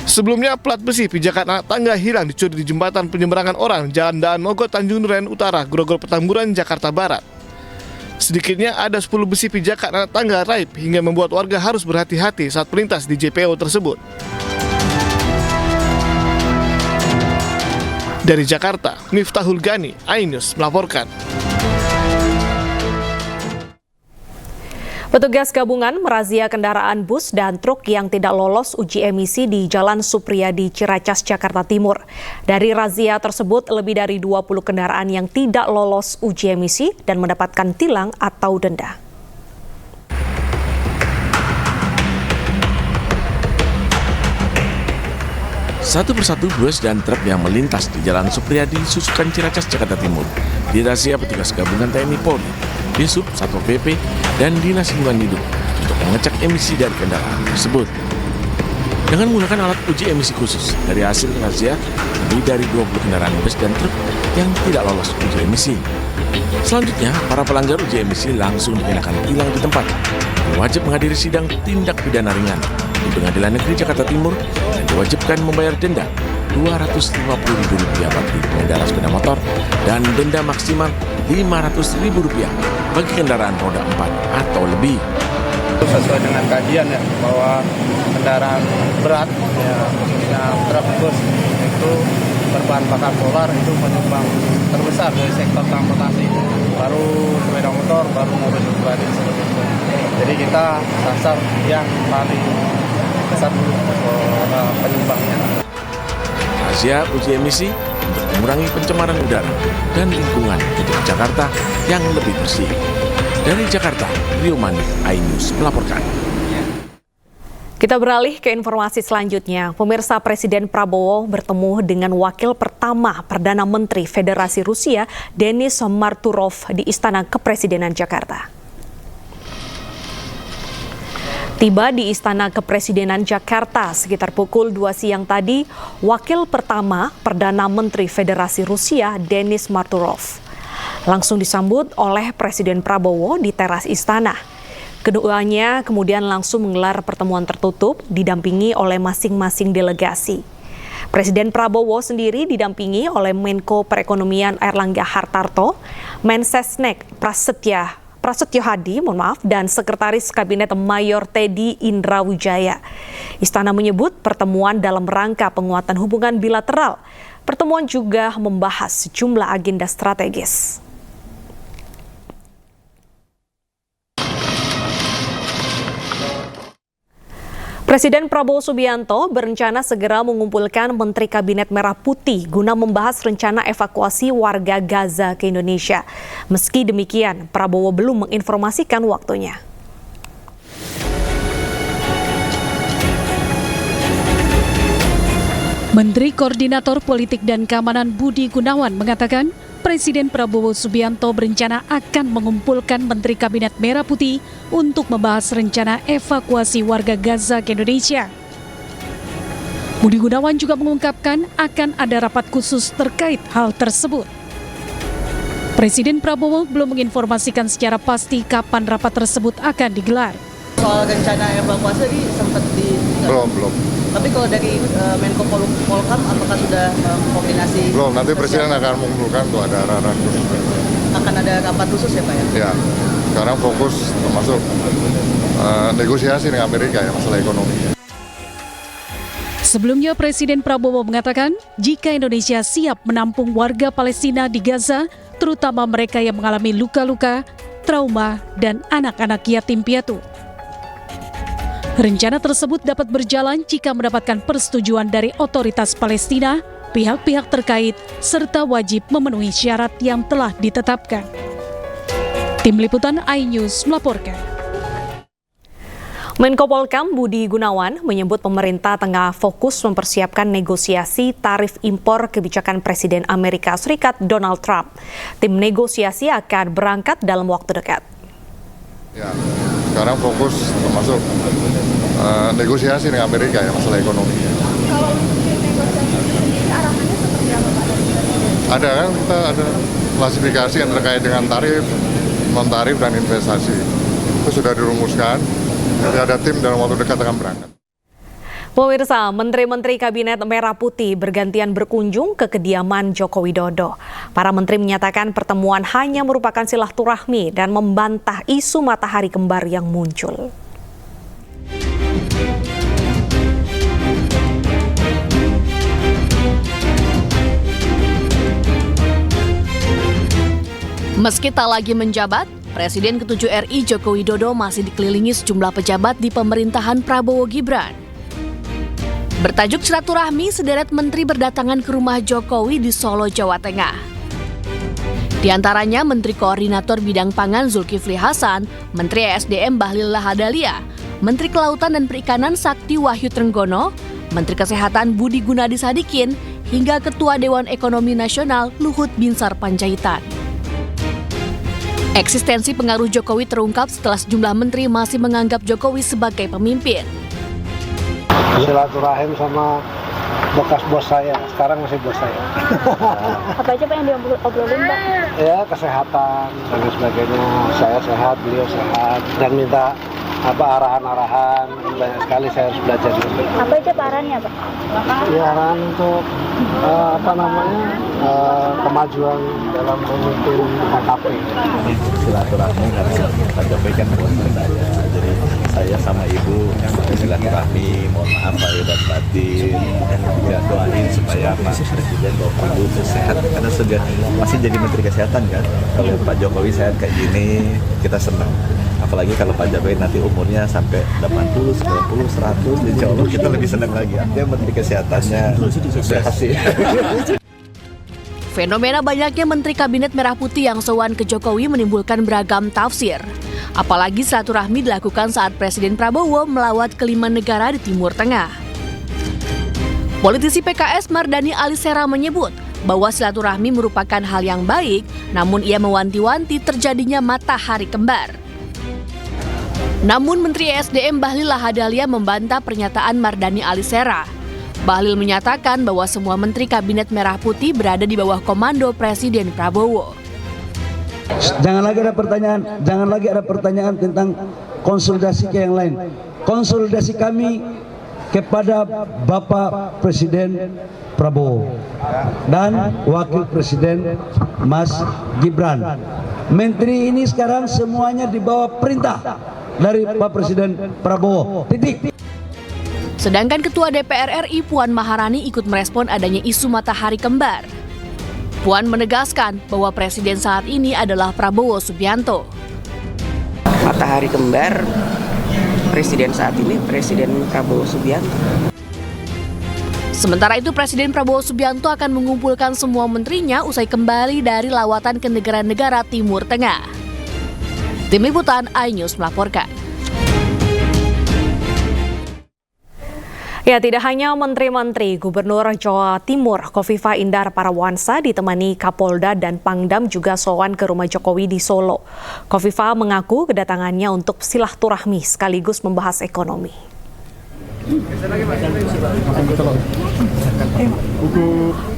Speaker 5: Sebelumnya, plat besi pijakan anak tangga hilang dicuri di jembatan penyeberangan orang Jalan Daan Mogot Tanjung Duren Utara, Grogol Petamburan, Jakarta Barat. Sedikitnya ada 10 besi pijakan anak tangga raib hingga membuat warga harus berhati-hati saat melintas di JPO tersebut. Dari Jakarta, Miftahul Gani, iNews melaporkan.
Speaker 1: Petugas gabungan merazia kendaraan bus dan truk yang tidak lolos uji emisi di Jalan Supriyadi, Ciracas, Jakarta Timur. Dari razia tersebut, lebih dari 20 kendaraan yang tidak lolos uji emisi dan mendapatkan tilang atau denda.
Speaker 20: Satu persatu bus dan truk yang melintas di Jalan Supriyadi, Susukan, Ciracas, Jakarta Timur dirazia petugas gabungan TNI Polri, Disub, Satpol PP, dan Dinas Lingkungan Hidup untuk mengecek emisi dari kendaraan tersebut. Dengan menggunakan alat uji emisi khusus, dari hasil razia lebih dari 20 kendaraan bus dan truk yang tidak lolos uji emisi. Selanjutnya, para pelanggar uji emisi langsung dikenakan tilang di tempat dan wajib menghadiri sidang tindak pidana ringan di Pengadilan Negeri Jakarta Timur dan diwajibkan membayar denda Rp250.000 bagi pengendara sepeda motor dan denda maksimal Rp500.000 bagi kendaraan roda 4 atau lebih.
Speaker 8: Sesuai dengan kajian ya, bahwa kendaraan berat, ya, khususnya truk bus itu berbahan bakar solar itu penyumbang terbesar dari sektor transportasi. Baru sepeda motor, baru mobil pribadi seperti itu. Jadi kita sasar yang paling besar dulu penyumbangnya.
Speaker 20: Razia uji emisi untuk mengurangi pencemaran udara dan lingkungan untuk Jakarta yang lebih bersih. Dari Jakarta, Rio Mani, iNews melaporkan.
Speaker 1: Kita beralih ke informasi selanjutnya. Pemirsa, Presiden Prabowo bertemu dengan wakil pertama Perdana Menteri Federasi Rusia, Denis Marturov, di Istana Kepresidenan Jakarta. Tiba di Istana Kepresidenan Jakarta sekitar pukul 2 siang tadi, wakil pertama Perdana Menteri Federasi Rusia, Denis Marturov, langsung disambut oleh Presiden Prabowo di teras istana. Keduanya kemudian langsung menggelar pertemuan tertutup didampingi oleh masing-masing delegasi. Presiden Prabowo sendiri didampingi oleh Menko Perekonomian Airlangga Hartarto, Mensesnek Prasetyo Hadi, dan Sekretaris Kabinet Mayor Teddy Indrawijaya. Istana menyebut pertemuan dalam rangka penguatan hubungan bilateral. Pertemuan juga membahas sejumlah agenda strategis. Presiden Prabowo Subianto berencana segera mengumpulkan Menteri Kabinet Merah Putih guna membahas rencana evakuasi warga Gaza ke Indonesia. Meski demikian, Prabowo belum menginformasikan waktunya.
Speaker 15: Menteri Koordinator Politik dan Keamanan Budi Gunawan mengatakan, Presiden Prabowo Subianto berencana akan mengumpulkan Menteri Kabinet Merah Putih untuk membahas rencana evakuasi warga Gaza ke Indonesia. Budi Gunawan juga mengungkapkan akan ada rapat khusus terkait hal tersebut. Presiden Prabowo belum menginformasikan secara pasti kapan rapat tersebut akan digelar.
Speaker 21: Soal rencana evakuasi tadi sempat
Speaker 22: Belum.
Speaker 21: Tapi kalau dari Menko Polhukam, apakah sudah koordinasi?
Speaker 22: Belum, nanti Presiden akan mengumpulkan tuh ada arahan khusus.
Speaker 21: Akan ada rapat khusus ya Pak ya?
Speaker 22: Ya, sekarang fokus termasuk negosiasi dengan Amerika ya, masalah ekonomi.
Speaker 15: Sebelumnya Presiden Prabowo mengatakan jika Indonesia siap menampung warga Palestina di Gaza, terutama mereka yang mengalami luka-luka, trauma, dan anak-anak yatim piatu. Rencana tersebut dapat berjalan jika mendapatkan persetujuan dari otoritas Palestina, pihak-pihak terkait, serta wajib memenuhi syarat yang telah ditetapkan. Tim Liputan iNews melaporkan.
Speaker 1: Menko Polhukam Budi Gunawan menyebut pemerintah tengah fokus mempersiapkan negosiasi tarif impor kebijakan Presiden Amerika Serikat Donald Trump. Tim negosiasi akan berangkat dalam waktu dekat.
Speaker 22: Ya, sekarang fokus termasuk negosiasi dengan Amerika ya, masalah ekonomi.
Speaker 23: Kalau untuk negosiasi ini arahannya seperti apa Pak?
Speaker 22: Ada kan, kita ada klasifikasi yang terkait dengan tarif, non-tarif, dan investasi. Itu sudah dirumuskan, jadi ada tim dalam waktu dekat akan berangkat.
Speaker 1: Pemirsa, Menteri-Menteri Kabinet Merah Putih bergantian berkunjung ke kediaman Joko Widodo. Para menteri menyatakan pertemuan hanya merupakan silaturahmi dan membantah isu matahari kembar yang muncul.
Speaker 7: Meski tak lagi menjabat, Presiden ke-7 RI Joko Widodo masih dikelilingi sejumlah pejabat di pemerintahan Prabowo Gibran. Bertajuk silaturahmi, sederet menteri berdatangan ke rumah Jokowi di Solo, Jawa Tengah. Di antaranya Menteri Koordinator Bidang Pangan Zulkifli Hasan, Menteri ESDM Bahlil Lahadalia, Menteri Kelautan dan Perikanan Sakti Wahyu Trenggono, Menteri Kesehatan Budi Gunadi Sadikin, hingga Ketua Dewan Ekonomi Nasional Luhut Binsar Panjaitan. Eksistensi pengaruh Jokowi terungkap setelah sejumlah menteri masih menganggap Jokowi sebagai pemimpin.
Speaker 26: Silaturahim sama bekas bos saya, sekarang masih bos saya.
Speaker 23: Apa aja Pak yang diobrolin Pak?
Speaker 26: Ya, kesehatan dan sebagainya. Saya sehat, beliau sehat, dan minta arahan-arahan, banyak sekali saya harus belajar.
Speaker 23: Apa aja Pak arahannya, Pak?
Speaker 26: Ya, arahan untuk kemajuan dalam memimpin KKP.
Speaker 2: Silaturahmi karena Pak Jokowi kan teman saya, jadi saya sama Ibu silaturahmi, mohon maaf lahir dan batin, ya doain supaya Pak Presiden Bapak Ibu sehat karena sudah masih jadi Menteri Kesehatan kan. Kalau Pak Jokowi sehat kayak gini kita senang. Apalagi kalau Pak Jokowi nanti umurnya sampai 80, 90, 100, insya Allah kita lebih senang lagi. Artinya Menteri Kesehatannya sehat sih.
Speaker 7: Fenomena banyaknya Menteri Kabinet Merah Putih yang sowan ke Jokowi menimbulkan beragam tafsir. Apalagi silaturahmi dilakukan saat Presiden Prabowo melawat kelima negara di Timur Tengah. Politisi PKS Mardhani Alisera menyebut bahwa silaturahmi merupakan hal yang baik, namun ia mewanti-wanti terjadinya matahari kembar. Namun Menteri ESDM Bahlil Lahadalia membantah pernyataan Mardhani Alisera. Bahlil menyatakan bahwa semua Menteri Kabinet Merah Putih berada di bawah komando Presiden Prabowo.
Speaker 12: Jangan lagi ada pertanyaan tentang konsolidasi ke yang lain. Konsolidasi kami kepada Bapak Presiden Prabowo dan Wakil Presiden Mas Gibran. Menteri ini sekarang semuanya di bawah perintah dari Pak Presiden Prabowo. Titik.
Speaker 7: Sedangkan Ketua DPR RI Puan Maharani ikut merespon adanya isu matahari kembar. Puan menegaskan bahwa presiden saat ini adalah Prabowo Subianto.
Speaker 3: Matahari kembar presiden saat ini Presiden Prabowo Subianto.
Speaker 7: Sementara itu Presiden Prabowo Subianto akan mengumpulkan semua menterinya usai kembali dari lawatan ke negara-negara Timur Tengah. Tim Liputan iNews melaporkan.
Speaker 1: Ya, tidak hanya menteri-menteri, Gubernur Jawa Timur Khofifah Indar Parawansa ditemani Kapolda dan Pangdam juga sowan ke rumah Jokowi di Solo. Khofifah mengaku kedatangannya untuk silaturahmi sekaligus membahas ekonomi.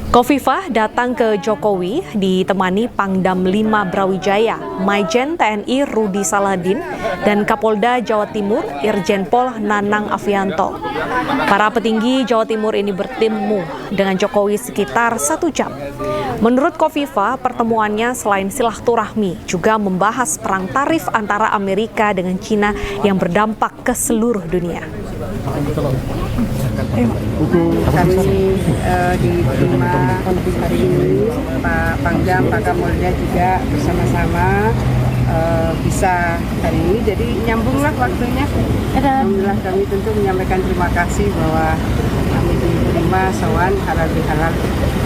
Speaker 1: Khofifah datang ke Jokowi ditemani Pangdam 5 Brawijaya, Maijen TNI Rudi Saladin, dan Kapolda Jawa Timur Irjen Pol Nanang Afianto. Para petinggi Jawa Timur ini bertemu dengan Jokowi sekitar 1 jam. Menurut Khofifah, pertemuannya selain silaturahmi juga membahas perang tarif antara Amerika dengan Cina yang berdampak ke seluruh dunia.
Speaker 9: Kami diterima hari ini Pak Pangdam, Pak Kapolda juga bersama-sama bisa hari ini, jadi nyambunglah waktunya. Alhamdulillah kami tentu menyampaikan terima kasih bahwa kami diterima sowan halal bihalal.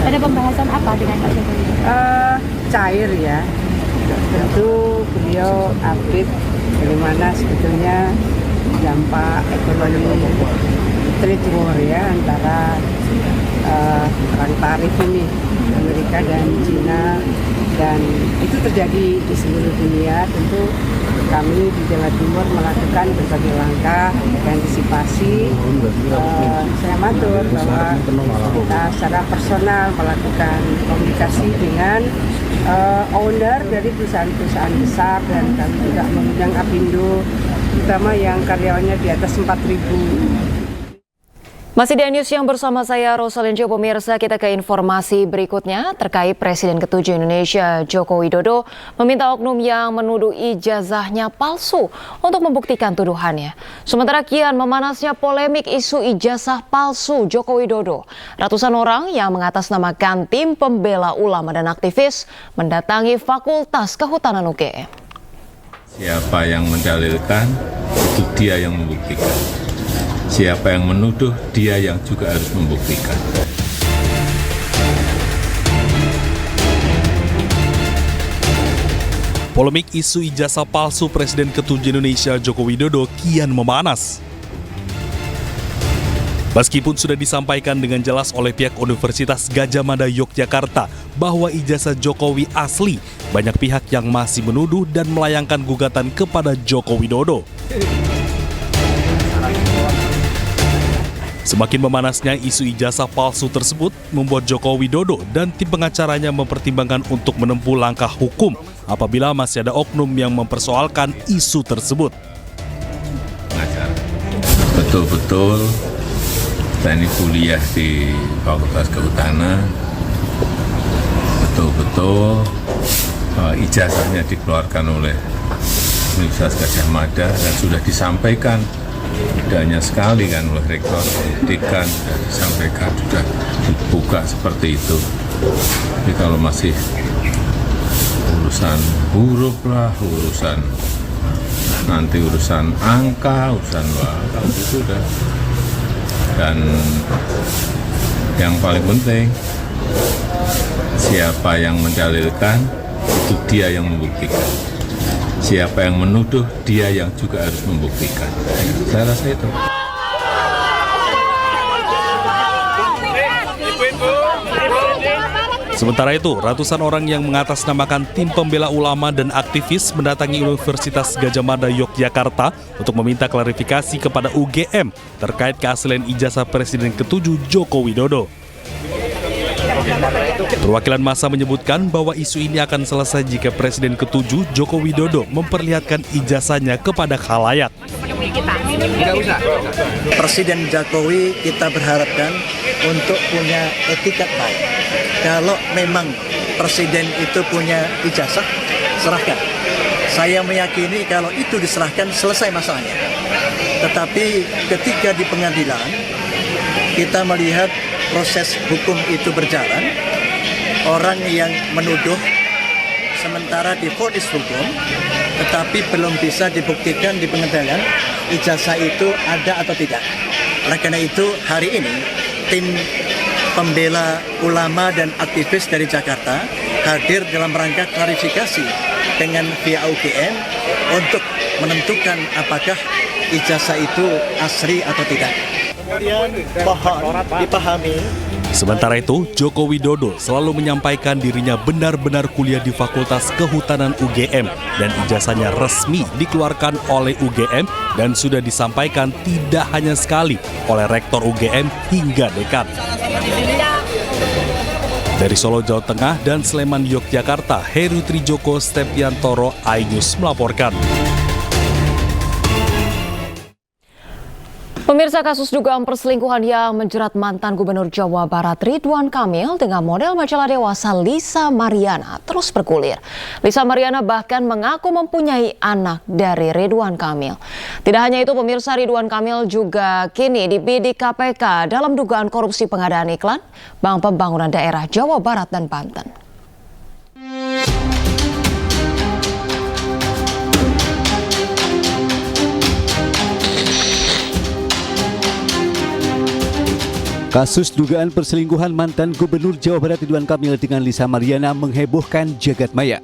Speaker 23: Ada pembahasan apa dengan Pak Jokowi?
Speaker 9: Cair ya, tentu beliau update bagaimana sebetulnya dampak ekonomi trade war ya antara perang tarif ini Amerika dan Cina, dan itu terjadi di seluruh dunia. Tentu kami di Jawa Timur melakukan berbagai langkah antisipasi. Saya matur bahwa kita secara personal melakukan komunikasi dengan owner dari perusahaan-perusahaan besar, dan kami juga mengundang Apindo, terutama yang karyawannya di atas 4.000.
Speaker 10: Masih di News yang bersama saya Rosalinjo. Pemirsa, kita ke informasi berikutnya terkait Presiden ke-7 Indonesia Joko Widodo meminta oknum yang menuduh ijazahnya palsu untuk membuktikan tuduhannya. Sementara kian memanasnya polemik isu ijazah palsu Joko Widodo. Ratusan orang yang mengatasnamakan tim pembela ulama dan aktivis mendatangi Fakultas Kehutanan UGM.
Speaker 24: Siapa yang mendalilkan, itu dia yang membuktikan. Siapa yang menuduh, dia yang juga harus membuktikan.
Speaker 25: Polemik isu ijazah palsu Presiden ke-7 Indonesia Joko Widodo kian memanas. Meskipun sudah disampaikan dengan jelas oleh pihak Universitas Gadjah Mada Yogyakarta bahwa ijazah Jokowi asli, banyak pihak yang masih menuduh dan melayangkan gugatan kepada Joko Widodo. Semakin memanasnya isu ijazah palsu tersebut membuat Joko Widodo dan tim pengacaranya mempertimbangkan untuk menempuh langkah hukum apabila masih ada oknum yang mempersoalkan isu tersebut.
Speaker 24: betul-betul kita ini kuliah di Fakultas Kehutanan, betul-betul ijazahnya dikeluarkan oleh Universitas Gadjah Mada dan sudah disampaikan tidak hanya sekali kan oleh rektor, dekan sudah disampaikan, sudah dibuka seperti itu. Tapi kalau masih urusan huruf lah, urusan nanti urusan angka, urusan kalau itu udah. Dan yang paling penting, siapa yang mendalilkan itu dia yang membuktikan. Siapa yang menuduh dia yang juga harus membuktikan. Saya rasa itu.
Speaker 25: Sementara itu, ratusan orang yang mengatasnamakan tim pembela ulama dan aktivis mendatangi Universitas Gadjah Mada Yogyakarta untuk meminta klarifikasi kepada UGM terkait keaslian ijazah Presiden ke-7 Joko Widodo. Perwakilan massa menyebutkan bahwa isu ini akan selesai jika Presiden ke-7 Joko Widodo memperlihatkan ijazahnya kepada khalayak.
Speaker 11: Presiden Jokowi kita berharapkan untuk punya etikat baik. Kalau memang Presiden itu punya ijazah, serahkan. Saya meyakini kalau itu diserahkan selesai masalahnya. Tetapi ketika di pengadilan kita melihat proses hukum itu berjalan, orang yang menuduh sementara divonis hukum, tetapi belum bisa dibuktikan di pengadilan ijazah itu ada atau tidak. Oleh karena itu hari ini tim pembela ulama dan aktivis dari Jakarta hadir dalam rangka klarifikasi dengan pihak UGM untuk menentukan apakah ijazah itu asli atau tidak. Kemudian mohon dipahami.
Speaker 25: Sementara itu, Joko Widodo selalu menyampaikan dirinya benar-benar kuliah di Fakultas Kehutanan UGM dan ijazahnya resmi dikeluarkan oleh UGM dan sudah disampaikan tidak hanya sekali oleh Rektor UGM hingga dekan. Dari Solo, Jawa Tengah dan Sleman, Yogyakarta, Heru Trijoko Stepiantoro, iNews melaporkan.
Speaker 10: Pemirsa, kasus dugaan perselingkuhan yang menjerat mantan Gubernur Jawa Barat Ridwan Kamil dengan model majalah dewasa Lisa Mariana terus bergulir. Lisa Mariana bahkan mengaku mempunyai anak dari Ridwan Kamil. Tidak hanya itu, pemirsa, Ridwan Kamil juga kini dibidik KPK dalam dugaan korupsi pengadaan iklan Bank Pembangunan Daerah Jawa Barat dan Banten.
Speaker 13: Kasus dugaan perselingkuhan mantan Gubernur Jawa Barat Ridwan Kamil dengan Lisa Mariana menghebohkan jagat maya.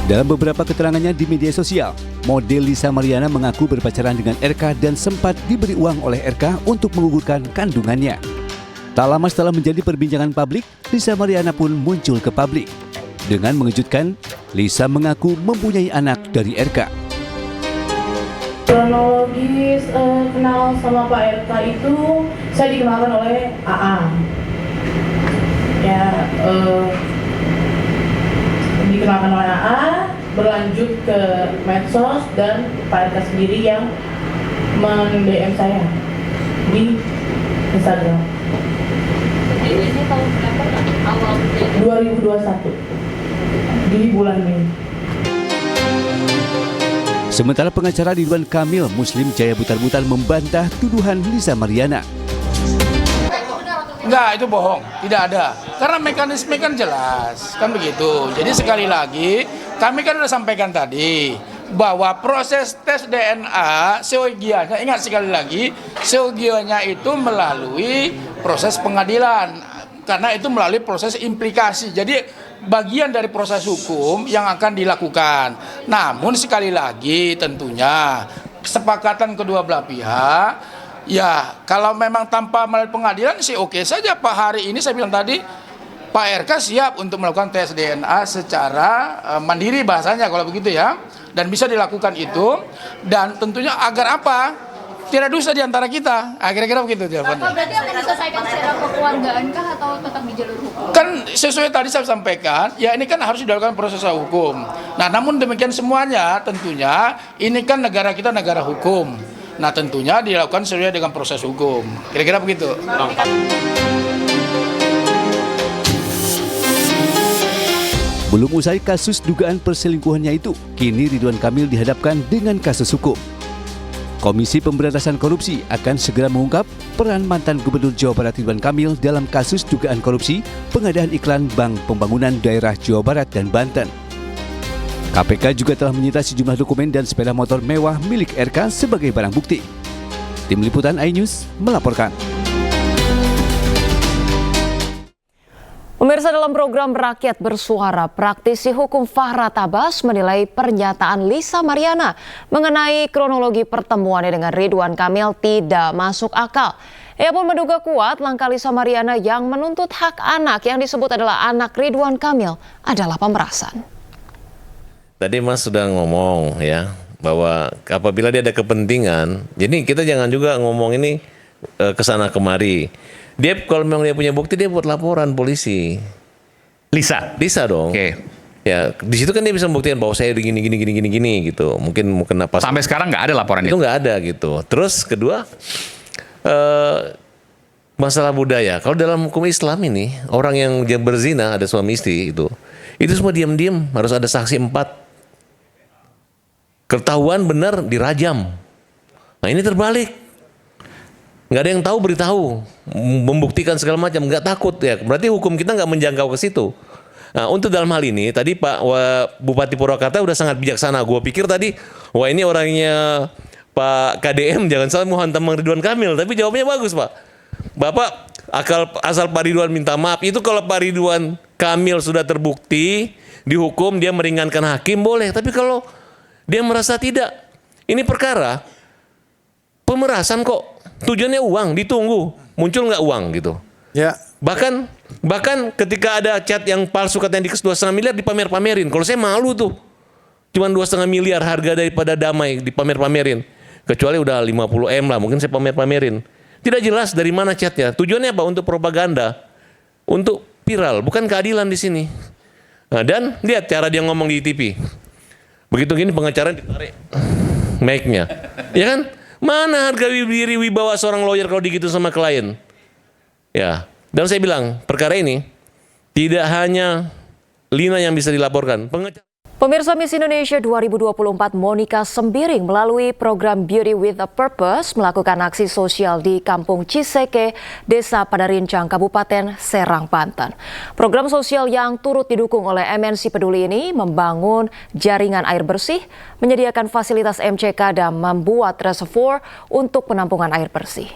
Speaker 13: Dalam beberapa keterangannya di media sosial, model Lisa Mariana mengaku berpacaran dengan RK dan sempat diberi uang oleh RK untuk menggugurkan kandungannya. Tak lama setelah menjadi perbincangan publik, Lisa Mariana pun muncul ke publik. Dengan mengejutkan, Lisa mengaku mempunyai anak dari RK.
Speaker 14: Kronologis kenal sama Pak RK itu saya dikenalkan oleh AA. Ya, dikenalkan oleh AA, berlanjut ke medsos dan Pak RK sendiri yang men-DM saya di Instagram. Ini tahun berapa? Awal 2021 di bulan Mei.
Speaker 13: Sementara pengacara Ridwan Kamil, Muslim Jaya Butar-Butar, membantah tuduhan Lisa Mariana.
Speaker 16: Enggak, itu bohong, tidak ada. Karena mekanisme kan jelas, kan begitu. Jadi sekali lagi, kami kan sudah sampaikan tadi bahwa proses tes DNA seyogianya, ingat sekali lagi, seyogianya itu melalui proses pengadilan. Karena itu melalui proses implikasi. Jadi bagian dari proses hukum yang akan dilakukan. Namun sekali lagi tentunya kesepakatan kedua belah pihak, ya kalau memang tanpa melalui pengadilan sih oke saja Pak. Hari ini saya bilang tadi Pak RK siap untuk melakukan tes DNA secara mandiri bahasanya kalau begitu ya. Dan bisa dilakukan itu dan tentunya agar apa? Tidak dosa di antara kita. Kira-kira begitu jawabannya.
Speaker 23: Pak, berarti akan diselesaikan secara kekeluargaan kah atau tetap di jalur hukum?
Speaker 16: Kan sesuai tadi saya sampaikan, ya ini kan harus dilakukan proses hukum. Nah, namun demikian semuanya tentunya ini kan negara kita negara hukum. Nah tentunya dilakukan sesuai dengan proses hukum. Kira-kira begitu.
Speaker 13: Belum usai kasus dugaan perselingkuhannya itu, kini Ridwan Kamil dihadapkan dengan kasus hukum. Komisi Pemberantasan Korupsi akan segera mengungkap peran mantan Gubernur Jawa Barat Ridwan Kamil dalam kasus dugaan korupsi pengadaan iklan Bank Pembangunan Daerah Jawa Barat dan Banten. KPK juga telah menyita sejumlah dokumen dan sepeda motor mewah milik RK sebagai barang bukti. Tim Liputan iNews melaporkan.
Speaker 10: Pemirsa, dalam program Rakyat Bersuara, praktisi hukum Fahra Tabas menilai pernyataan Lisa Mariana mengenai kronologi pertemuannya dengan Ridwan Kamil tidak masuk akal. Ia pun menduga kuat langkah Lisa Mariana yang menuntut hak anak yang disebut adalah anak Ridwan Kamil adalah pemerasan.
Speaker 4: Tadi Mas sudah ngomong ya bahwa apabila dia ada kepentingan, jadi kita jangan juga ngomong ini kesana kemari. Dia kalau memang dia punya bukti dia buat laporan polisi. Lisa dong. Oke. Ya di situ kan dia bisa membuktikan bahwa saya gini gitu. Mungkin apa?
Speaker 5: Sampai sekarang nggak ada laporan
Speaker 4: itu nggak ada gitu. Terus kedua masalah budaya. Kalau dalam hukum Islam ini orang yang berzina ada suami istri itu semua diam-diam harus ada saksi 4. Ketahuan benar dirajam. Nah ini terbalik. Nggak ada yang tahu beritahu, membuktikan segala macam, nggak takut ya. Berarti hukum kita nggak menjangkau ke situ. Nah untuk dalam hal ini tadi Pak Bupati Purwakarta udah sangat bijaksana. Gue pikir tadi wah ini orangnya Pak KDM jangan salah mau hantam Ridwan Kamil, tapi jawabnya bagus Pak. Bapak asal Pak Ridwan minta maaf itu kalau Pak Ridwan Kamil sudah terbukti dihukum dia meringankan hakim boleh, tapi kalau dia merasa tidak, ini perkara pemerasan kok. Tujuannya uang, ditunggu muncul nggak uang gitu. Ya. Bahkan ketika ada chat yang palsu katanya di 2,5 miliar dipamerin. Kalau saya malu tuh, cuman 2,5 miliar harga daripada damai dipamerin. Kecuali udah 50 M lah, mungkin saya pamerin. Tidak jelas dari mana chatnya. Tujuannya apa? Untuk propaganda, untuk viral, bukan keadilan di sini. Nah, dan lihat cara dia ngomong di TV. Begitu gini pengacara ditarik mic-nya, ya kan? Mana harga diri wibawa seorang lawyer kalau digitu sama klien? Ya, dan saya bilang perkara ini tidak hanya Lina yang bisa dilaporkan.
Speaker 10: Pemirsa, Miss Indonesia 2024 Monica Sembiring melalui program Beauty with a Purpose melakukan aksi sosial di Kampung Ciseke, Desa Padarincang, Kabupaten Serang, Banten. Program sosial yang turut didukung oleh MNC Peduli ini membangun jaringan air bersih, menyediakan fasilitas MCK dan membuat reservoir untuk penampungan air bersih.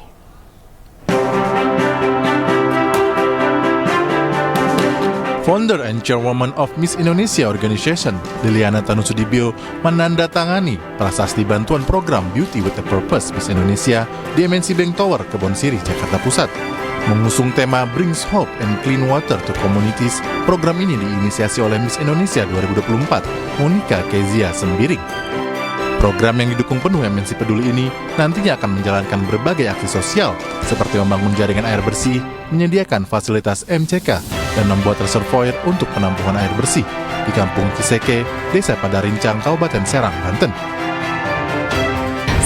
Speaker 6: Founder and Chairwoman of Miss Indonesia Organization, Liliana Tanusudibio, menandatangani prasasti bantuan program Beauty with a Purpose Miss Indonesia di MNC Bank Tower, Kebon Sirih, Jakarta Pusat. Mengusung tema Brings Hope and Clean Water to Communities, program ini diinisiasi oleh Miss Indonesia 2024, Monica Kezia Sembiring. Program yang didukung penuh MNC Peduli ini nantinya akan menjalankan berbagai aksi sosial seperti membangun jaringan air bersih, menyediakan fasilitas MCK, dan membuat reservoir untuk penampungan air bersih di Kampung Ciseke, Desa Padarincang, Kabupaten Serang, Banten.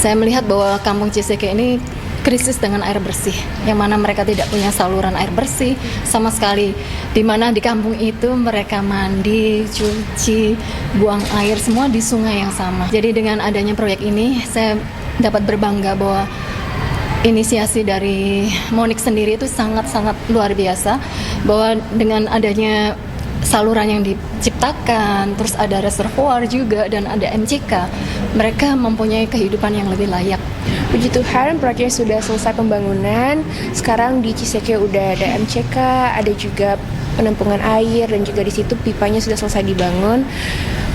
Speaker 17: Saya melihat bahwa Kampung Ciseke ini krisis dengan air bersih, yang mana mereka tidak punya saluran air bersih sama sekali, di mana di kampung itu mereka mandi, cuci, buang air semua di sungai yang sama. Jadi dengan adanya proyek ini saya dapat berbangga bahwa inisiasi dari Monik sendiri itu sangat-sangat luar biasa, bahwa dengan adanya saluran yang diciptakan, terus ada reservoir juga dan ada MCK, mereka mempunyai kehidupan yang lebih layak.
Speaker 23: Puji Tuhan, proyeknya sudah selesai pembangunan. Sekarang di Ciseke udah ada MCK, ada juga penampungan air, dan juga di situ pipanya sudah selesai dibangun.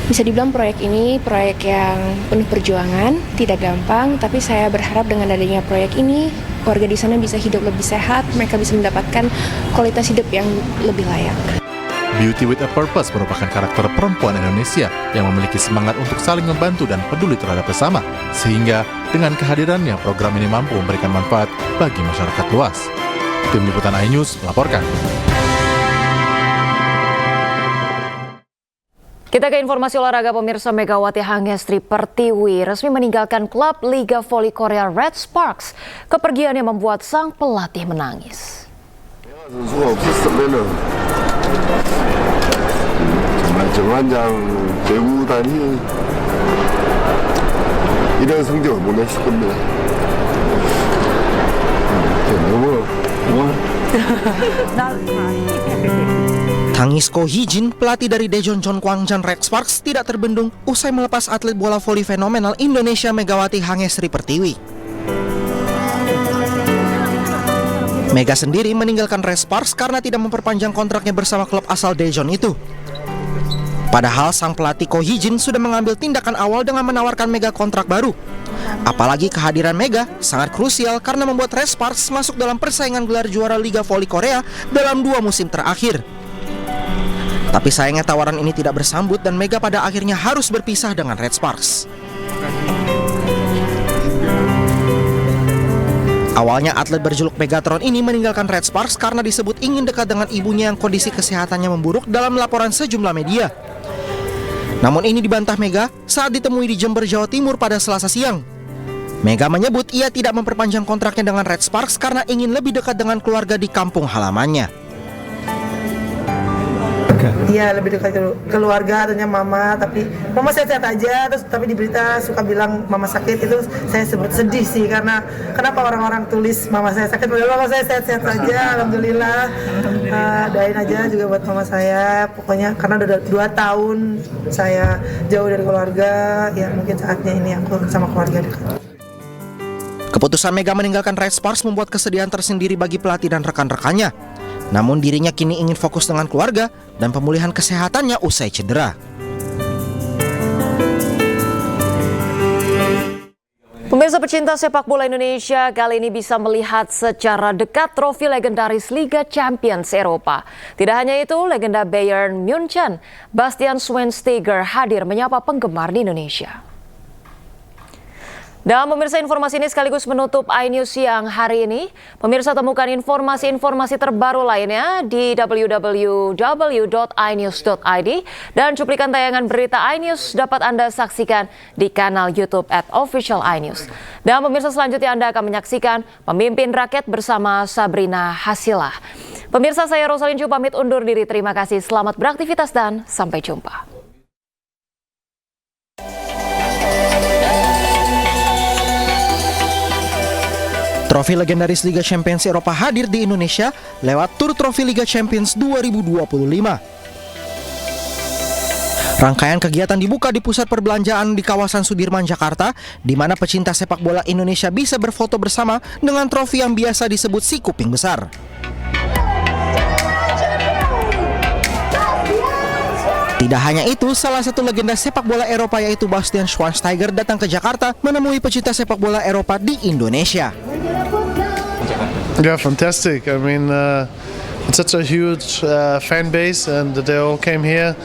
Speaker 23: Bisa dibilang proyek ini proyek yang penuh perjuangan, tidak gampang, tapi saya berharap dengan adanya proyek ini, warga di sana bisa hidup lebih sehat, mereka bisa mendapatkan kualitas hidup yang lebih layak.
Speaker 6: Beauty with a Purpose merupakan karakter perempuan Indonesia yang memiliki semangat untuk saling membantu dan peduli terhadap sesama, sehingga dengan kehadirannya program ini mampu memberikan manfaat bagi masyarakat luas. Tim Liputan iNews melaporkan.
Speaker 10: Kita ke informasi olahraga pemirsa. Megawati Hangestri Pertiwi resmi meninggalkan klub Liga Voli Korea Red Sparks. Kepergiannya membuat sang pelatih menangis.
Speaker 5: 정관장 배구단이 이런 성적을 못 냈을 겁니다. 너무
Speaker 8: Tangis Ko Hee-jin, pelatih dari Daejeon Jeonkwangjan Red Sparks, tidak terbendung usai melepas atlet bola voli fenomenal Indonesia Megawati Hangestri Pertiwi. Mega sendiri meninggalkan Red Sparks karena tidak memperpanjang kontraknya bersama klub asal Daejeon itu. Padahal sang pelatih Ko Hee-jin sudah mengambil tindakan awal dengan menawarkan Mega kontrak baru. Apalagi kehadiran Mega sangat krusial karena membuat Red Sparks masuk dalam persaingan gelar juara Liga Voli Korea dalam 2 musim terakhir. Tapi sayangnya tawaran ini tidak bersambut dan Mega pada akhirnya harus berpisah dengan Red Sparks. Awalnya atlet berjuluk Megatron ini meninggalkan Red Sparks karena disebut ingin dekat dengan ibunya yang kondisi kesehatannya memburuk dalam laporan sejumlah media. Namun ini dibantah Mega saat ditemui di Jember, Jawa Timur pada Selasa siang. Mega menyebut ia tidak memperpanjang kontraknya dengan Red Sparks karena ingin lebih dekat dengan keluarga di kampung halamannya.
Speaker 18: Iya, lebih dekat keluarga, ternyata mama, tapi mama sehat-sehat aja, terus tapi di berita suka bilang mama sakit, itu saya sebut sedih sih, karena kenapa orang-orang tulis mama saya sakit, padahal mama saya sehat-sehat aja, alhamdulillah. Doain aja juga buat mama saya, pokoknya karena udah 2 tahun saya jauh dari keluarga, ya mungkin saatnya ini aku sama keluarga dekat.
Speaker 8: Keputusan Mega meninggalkan Red Sparks membuat kesedihan tersendiri bagi pelatih dan rekan-rekannya. Namun dirinya kini ingin fokus dengan keluarga dan pemulihan kesehatannya usai cedera.
Speaker 10: Pemirsa pecinta sepak bola Indonesia kali ini bisa melihat secara dekat trofi legendaris Liga Champions Eropa. Tidak hanya itu, legenda Bayern München, Bastian Schweinsteiger hadir menyapa penggemar di Indonesia. Dan pemirsa, informasi ini sekaligus menutup iNews siang hari ini. Pemirsa, temukan informasi-informasi terbaru lainnya di www.inews.id dan cuplikan tayangan berita iNews dapat Anda saksikan di kanal YouTube @officialinews. Dan pemirsa, selanjutnya Anda akan menyaksikan Pemimpin Rakyat bersama Sabrina Hasilah. Pemirsa, saya Rosalin Ju pamit undur diri. Terima kasih, selamat beraktivitas dan sampai jumpa.
Speaker 8: Trofi legendaris Liga Champions Eropa hadir di Indonesia lewat Tur Trofi Liga Champions 2025. Rangkaian kegiatan dibuka di pusat perbelanjaan di kawasan Sudirman, Jakarta, di mana pecinta sepak bola Indonesia bisa berfoto bersama dengan trofi yang biasa disebut si kuping besar. Tidak hanya itu, salah satu legenda sepak bola Eropa yaitu Bastian Schweinsteiger datang ke Jakarta menemui pecinta sepak bola Eropa di Indonesia.
Speaker 19: Yeah, fantastic. I mean, it's such a huge fan base, and they all came here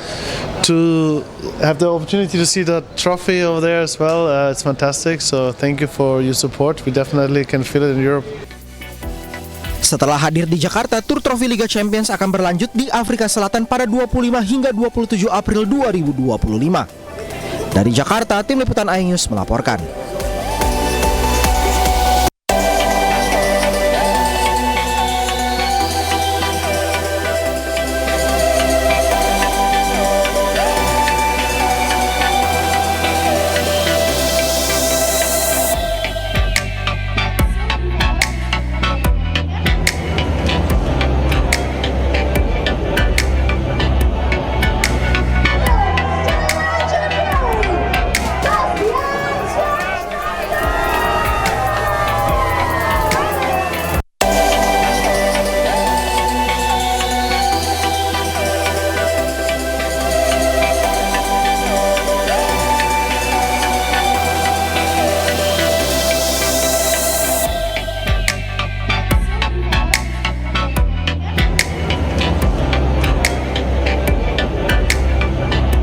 Speaker 19: to have the opportunity to see the trophy over there as well. It's fantastic. So thank you for your support. We definitely can feel it in Europe.
Speaker 8: Setelah hadir di Jakarta, Tur Trofi Liga Champions akan berlanjut di Afrika Selatan pada 25 hingga 27 April 2025. Dari Jakarta, tim liputan iNews melaporkan.